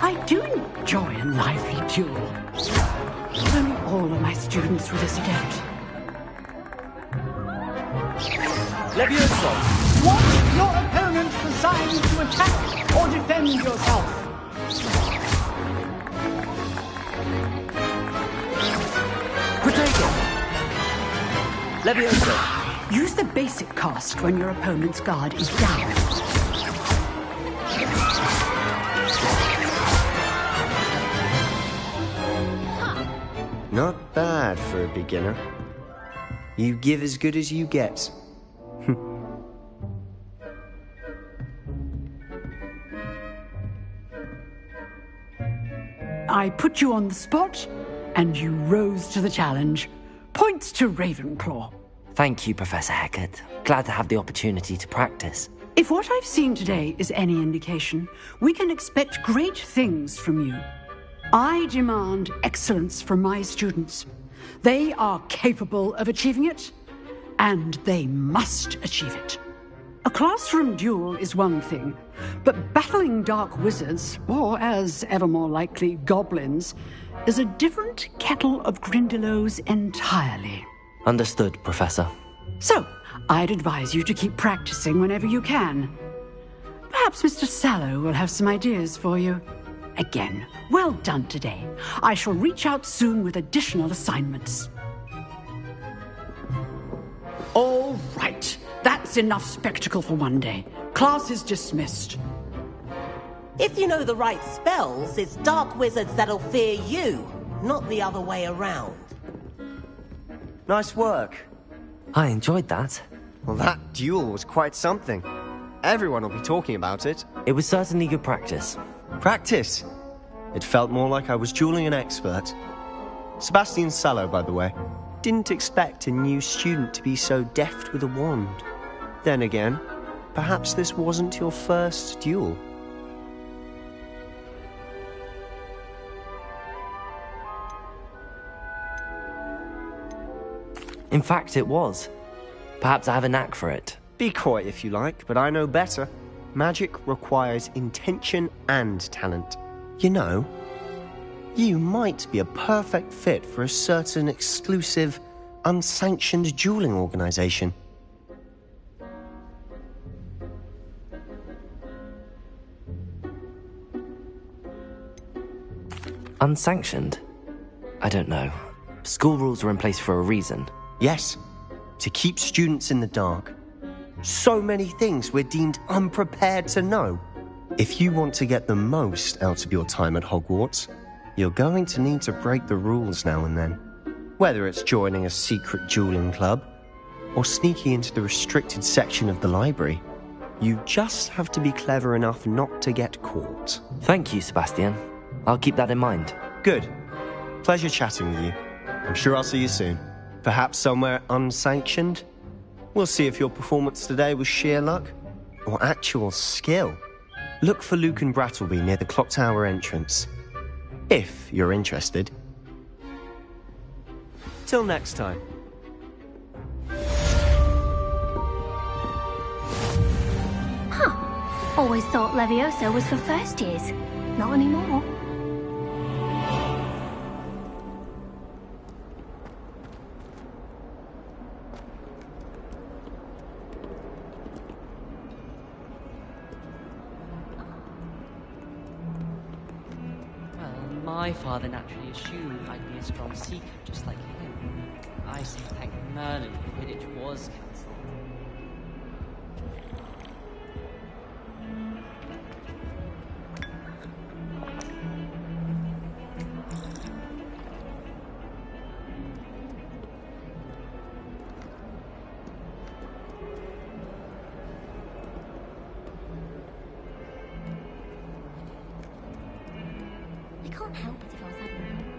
I do enjoy a lively duel. If only all of my students were this adept. Levioso! Watch your opponent for signs to attack or defend yourself. Protego! Levioso! Use the basic cast when your opponent's guard is down. Not bad for a beginner. You give as good as you get. I put you on the spot, and you rose to the challenge. Points to Ravenclaw. Thank you, Professor Hecat. Glad to have the opportunity to practice. If what I've seen today is any indication, we can expect great things from you. I demand excellence from my students. They are capable of achieving it, and they must achieve it. A classroom duel is one thing, but battling dark wizards, or as ever more likely, goblins, is a different kettle of Grindylows entirely. Understood, Professor. So, I'd advise you to keep practicing whenever you can. Perhaps Mr. Sallow will have some ideas for you. Again, well done today. I shall reach out soon with additional assignments. All right. That's enough spectacle for one day. Class is dismissed. If you know the right spells, it's dark wizards that'll fear you, not the other way around. Nice work. I enjoyed that. Well, that duel was quite something. Everyone will be talking about it. It was certainly good practice. Practice? It felt more like I was dueling an expert. Sebastian Sallow, by the way. Didn't expect a new student to be so deft with a wand. Then again, perhaps this wasn't your first duel. In fact, it was. Perhaps I have a knack for it. Be coy if you like, but I know better. Magic requires intention and talent. You know, you might be a perfect fit for a certain exclusive, unsanctioned dueling organization. Unsanctioned? I don't know. School rules are in place for a reason. Yes, to keep students in the dark. So many things we're deemed unprepared to know. If you want to get the most out of your time at Hogwarts, you're going to need to break the rules now and then. Whether it's joining a secret dueling club, or sneaking into the restricted section of the library, you just have to be clever enough not to get caught. Thank you, Sebastian. I'll keep that in mind. Good. Pleasure chatting with you. I'm sure I'll see you soon. Perhaps somewhere unsanctioned? We'll see if your performance today was sheer luck or actual skill. Look for Luke and Brattleby near the clock tower entrance, if you're interested. Till next time. Huh. Always thought Levioso was for first years. Not anymore. My father naturally assumed I'd be a strong seeker, just like him. I say thank Merlin Quidditch was cancelled. Can't help it if I was having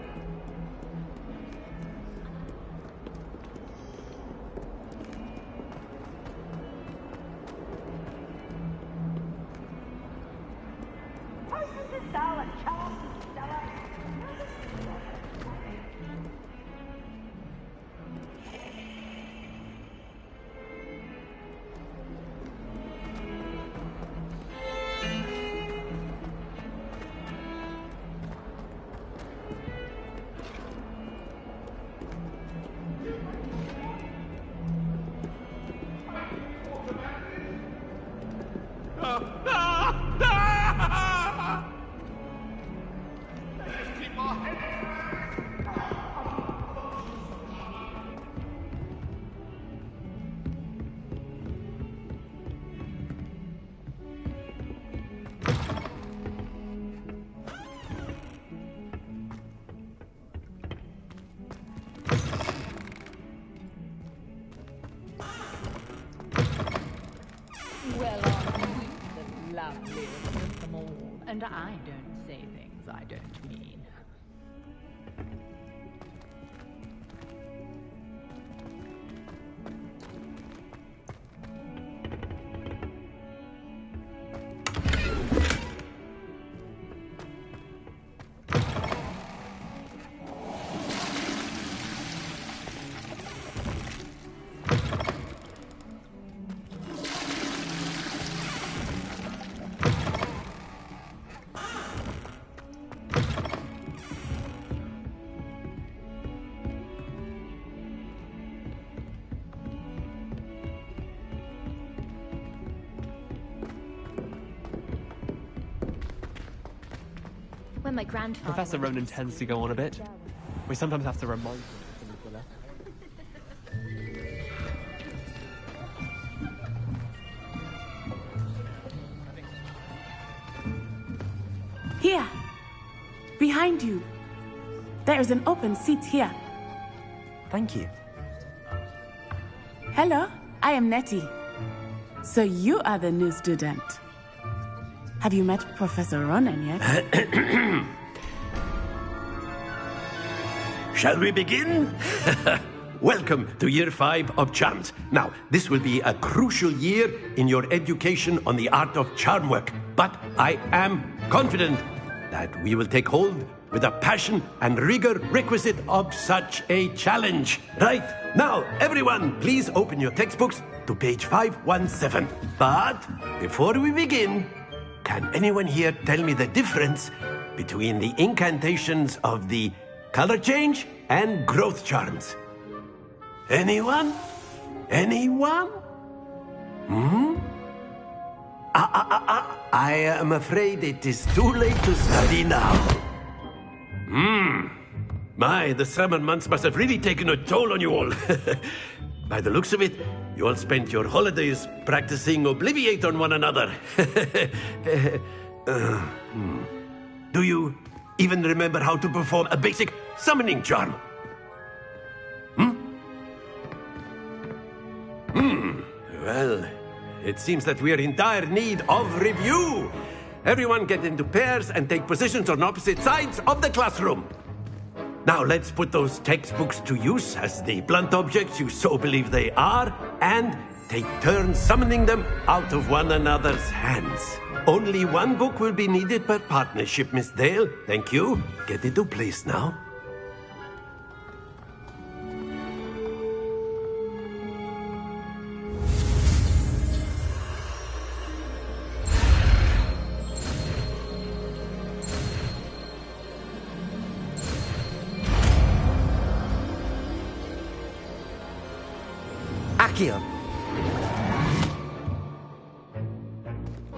Well, aren't you the loveliest of them all? And I don't say things I don't mean. my grandfather... Professor Ronan tends to go on a bit. We sometimes have to remind him of things, Here! Behind you! There is an open seat here. Thank you. Hello, I am Nettie. So you are the new student. Have you met Professor Ronan yet? Shall we begin? Welcome to Year 5 of Charms. Now, this will be a crucial year in your education on the art of charm work. But I am confident that we will take hold with the passion and rigor requisite of such a challenge. Right, now, everyone, please open your textbooks to page 517. But before we begin, can anyone here tell me the difference between the incantations of the color change and growth charms? Anyone? Anyone? I am afraid it is too late to study now. My, the summer months must have really taken a toll on you all. By the looks of it, you all spent your holidays practicing Obliviate on one another. Do you even remember how to perform a basic summoning charm? Well, it seems that we are in dire need of review. Everyone get into pairs and take positions on opposite sides of the classroom. Now let's put those textbooks to use as the blunt objects you so believe they are, and take turns summoning them out of one another's hands. Only one book will be needed per partnership, Miss Dale. Thank you. Get into place now. Accio.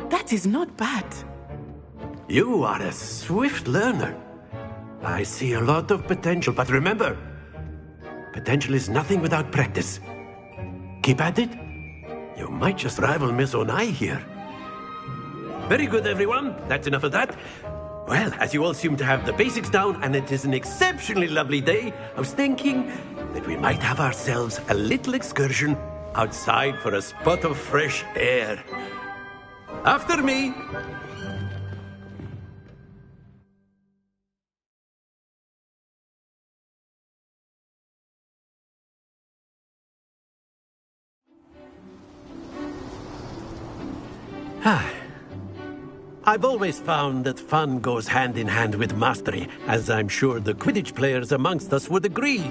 That is not bad. You are a swift learner. I see a lot of potential, but remember, potential is nothing without practice. Keep at it. You might just rival Miss Onai here. Very good, everyone. That's enough of that. Well, as you all seem to have the basics down, and it is an exceptionally lovely day, I was thinking that we might have ourselves a little excursion outside for a spot of fresh air. After me. I've always found that fun goes hand in hand with mastery, as I'm sure the Quidditch players amongst us would agree.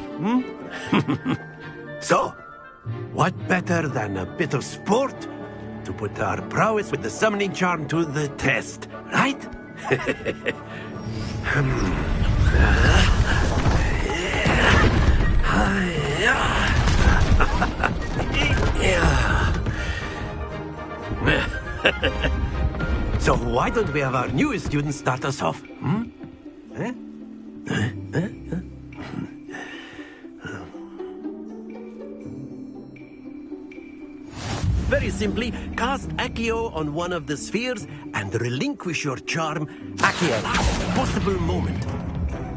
So, what better than a bit of sport to put our prowess with the summoning charm to the test, right? So why don't we have our newest student start us off? Very simply, cast Accio on one of the spheres and relinquish your charm at the last possible moment.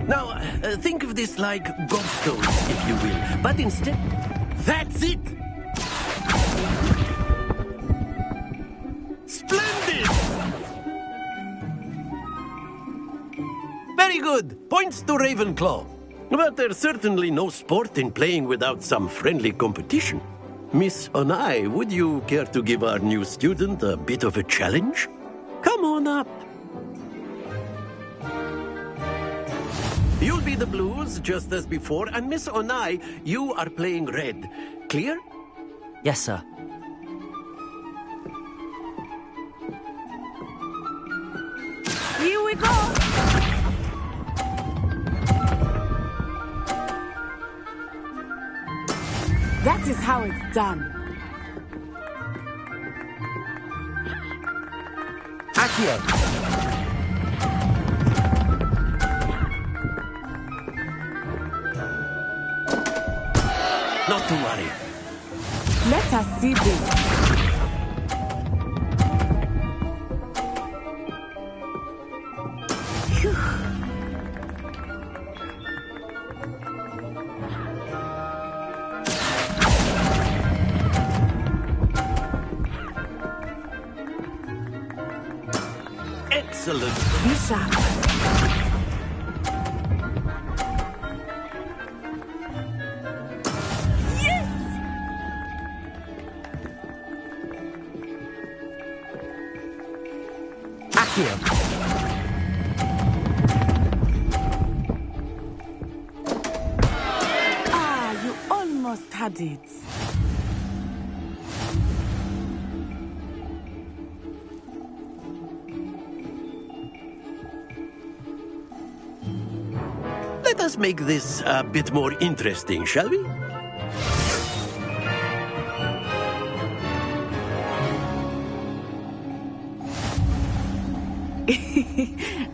Now, think of this like gobstones, if you will, but instead... That's it! Splendid! Very good. Points to Ravenclaw. But there's certainly no sport in playing without some friendly competition. Miss Onai, would you care to give our new student a bit of a challenge? Come on up. You'll be the blues, just as before, and Miss Onai, you are playing red. Clear? Yes, sir. Here we go! That is how it's done. Accio. Not to worry. Let us see this. Excellent. Be sharp. Ah, you almost had it. Let us make this a bit more interesting, shall we?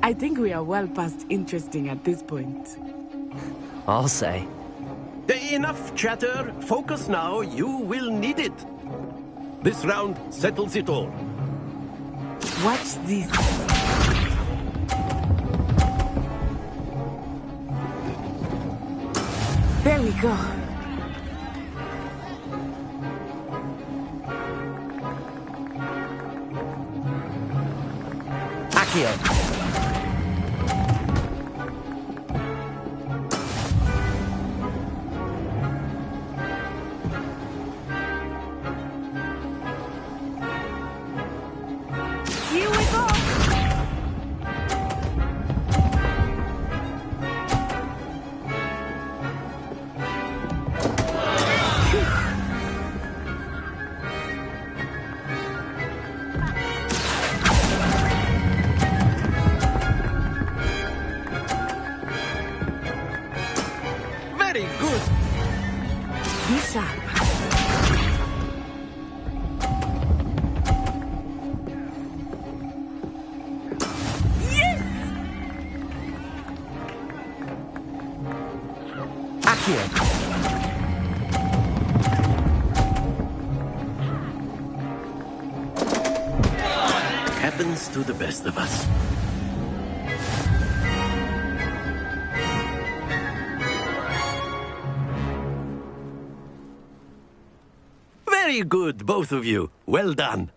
I think we are well past interesting at this point. I'll say. Enough chatter. Focus now. You will need it. This round settles it all. Watch this. There we go. Accio. Here we go. Very good. Be sharp. Happens to the best of us. Very good, both of you. Well done.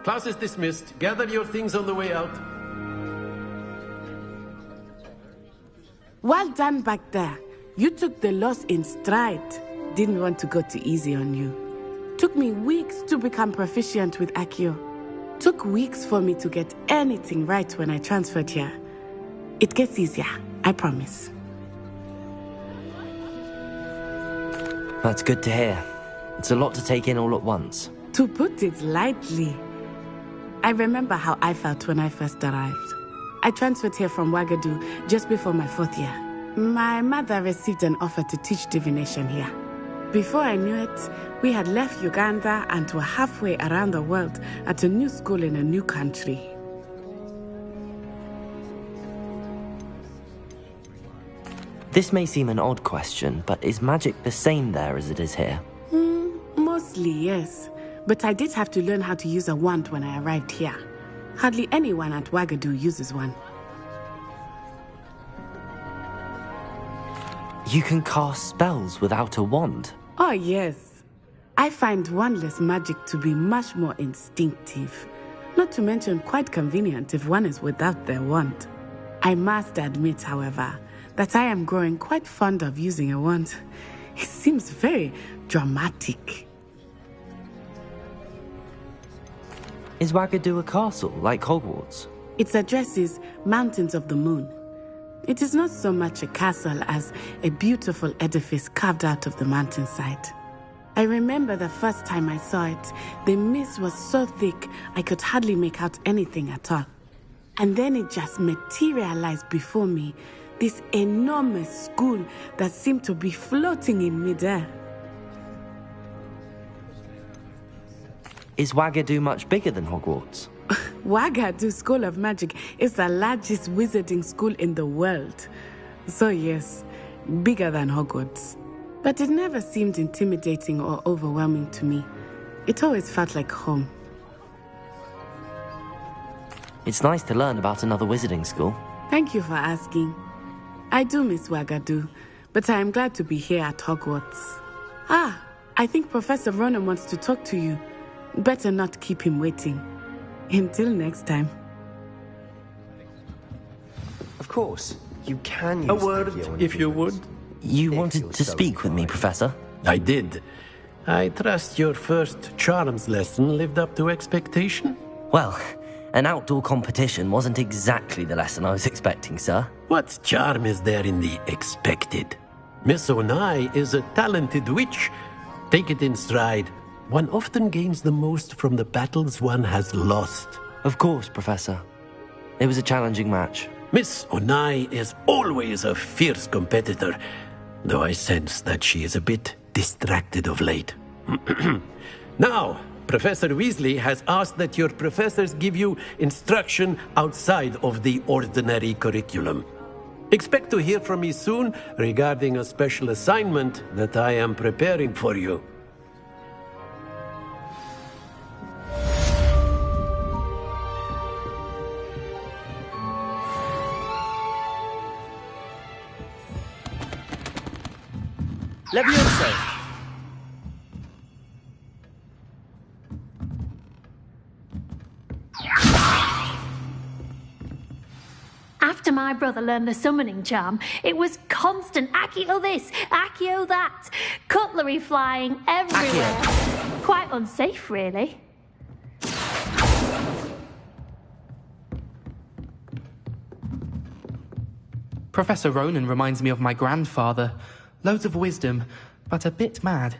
Class is dismissed. Gather your things on the way out. Well done back there. You took the loss in stride. Didn't want to go too easy on you. Took me weeks to become proficient with Accio. Took weeks for me to get anything right when I transferred here. It gets easier, I promise. That's good to hear. It's a lot to take in all at once. To put it lightly, I remember how I felt when I first arrived. I transferred here from Ouagadougou just before my 4th year. My mother received an offer to teach divination here. Before I knew it, we had left Uganda and were halfway around the world at a new school in a new country. This may seem an odd question, but is magic the same there as it is here? Mostly, yes. But I did have to learn how to use a wand when I arrived here. Hardly anyone at Ouagadougou uses one. You can cast spells without a wand? Oh, yes. I find wandless magic to be much more instinctive. Not to mention quite convenient if one is without their wand. I must admit, however, that I am growing quite fond of using a wand. It seems very dramatic. Is Ouagadougou a castle, like Hogwarts? Its address is Mountains of the Moon. It is not so much a castle as a beautiful edifice carved out of the mountainside. I remember the first time I saw it, the mist was so thick I could hardly make out anything at all. And then it just materialized before me, this enormous school that seemed to be floating in midair. Is Ouagadougou much bigger than Hogwarts? Wagadu School of Magic is the largest wizarding school in the world. So yes, bigger than Hogwarts. But it never seemed intimidating or overwhelming to me. It always felt like home. It's nice to learn about another wizarding school. Thank you for asking. I do miss Wagadu, but I am glad to be here at Hogwarts. Ah, I think Professor Ronan wants to talk to you. Better not keep him waiting. Until next time. Of course, you can use A word, if you would. You wanted to speak with me, Professor? I did. I trust your first charms lesson lived up to expectation? Well, an outdoor competition wasn't exactly the lesson I was expecting, sir. What charm is there in the expected? Miss Onai is a talented witch. Take it in stride. One often gains the most from the battles one has lost. Of course, Professor. It was a challenging match. Miss Onai is always a fierce competitor, though I sense that she is a bit distracted of late. Now, Professor Weasley has asked that your professors give you instruction outside of the ordinary curriculum. Expect to hear from me soon regarding a special assignment that I am preparing for you. Levioso! After my brother learned the summoning charm, it was constant Accio this, Accio that, cutlery flying everywhere. Accio. Quite unsafe, really. Professor Ronan reminds me of my grandfather. Loads of wisdom, but a bit mad.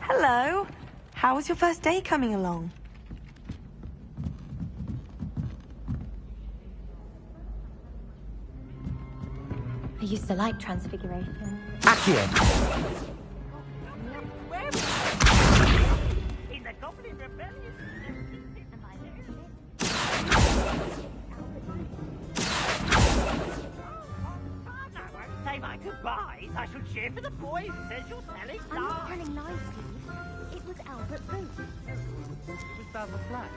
Hello. How was your first day coming along? I used to like Transfiguration. Accio! Say my goodbyes. I shall cheer for the boy who says you're selling I'm not telling lies, Steve. It was Albert Booth. It was Basil Black.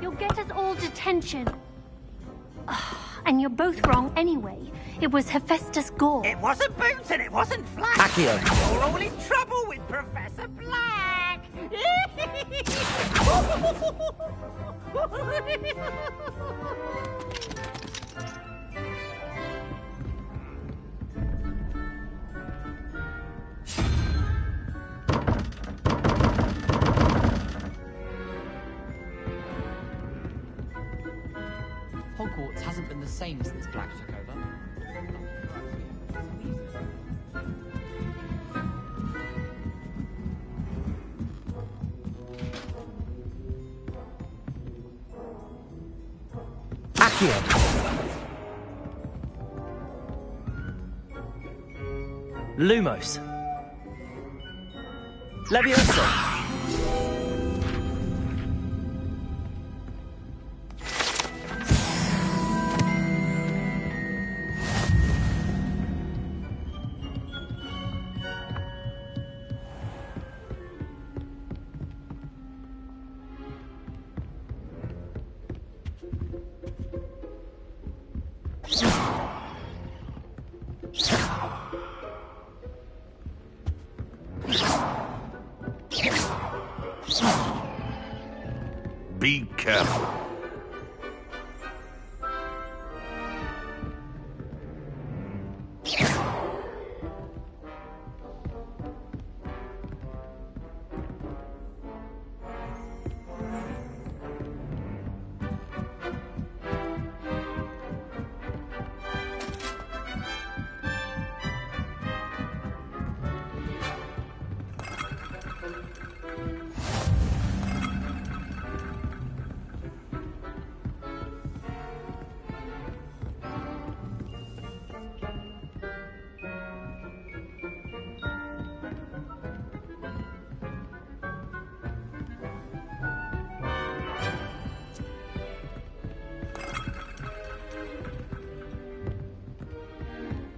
You'll get us all detention. And you're both wrong anyway. It was Hephaestus Gore. It wasn't Boots and it wasn't Flack. Accio. You're all in trouble with Professor Black. Hogwarts hasn't been the same since Black took over. Accio! Lumos! Levioso! Be careful.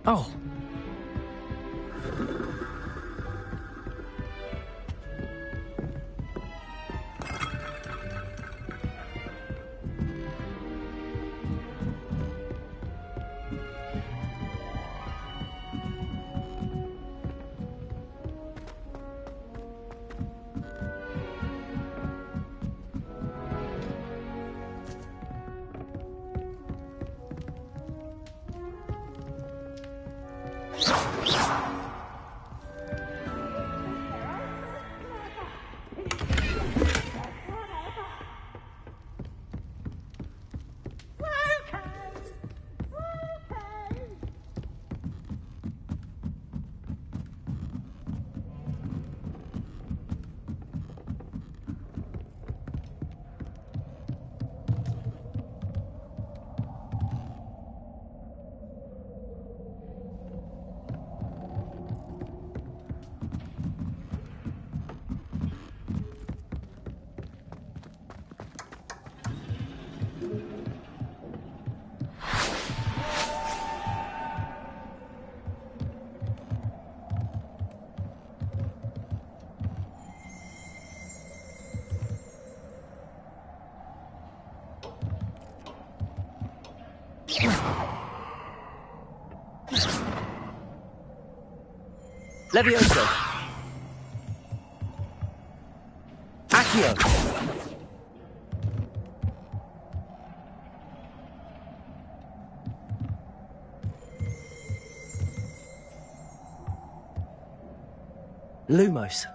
Oh. Levioso. Accio. Lumos.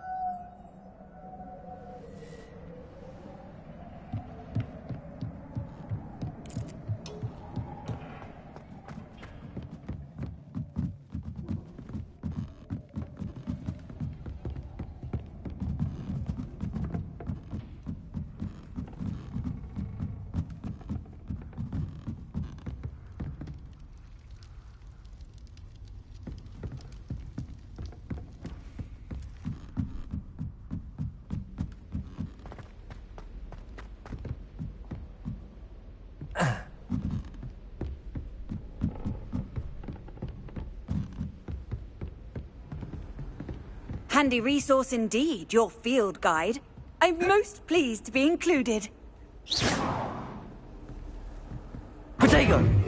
Handy resource indeed, your field guide. I'm most pleased to be included. Protego!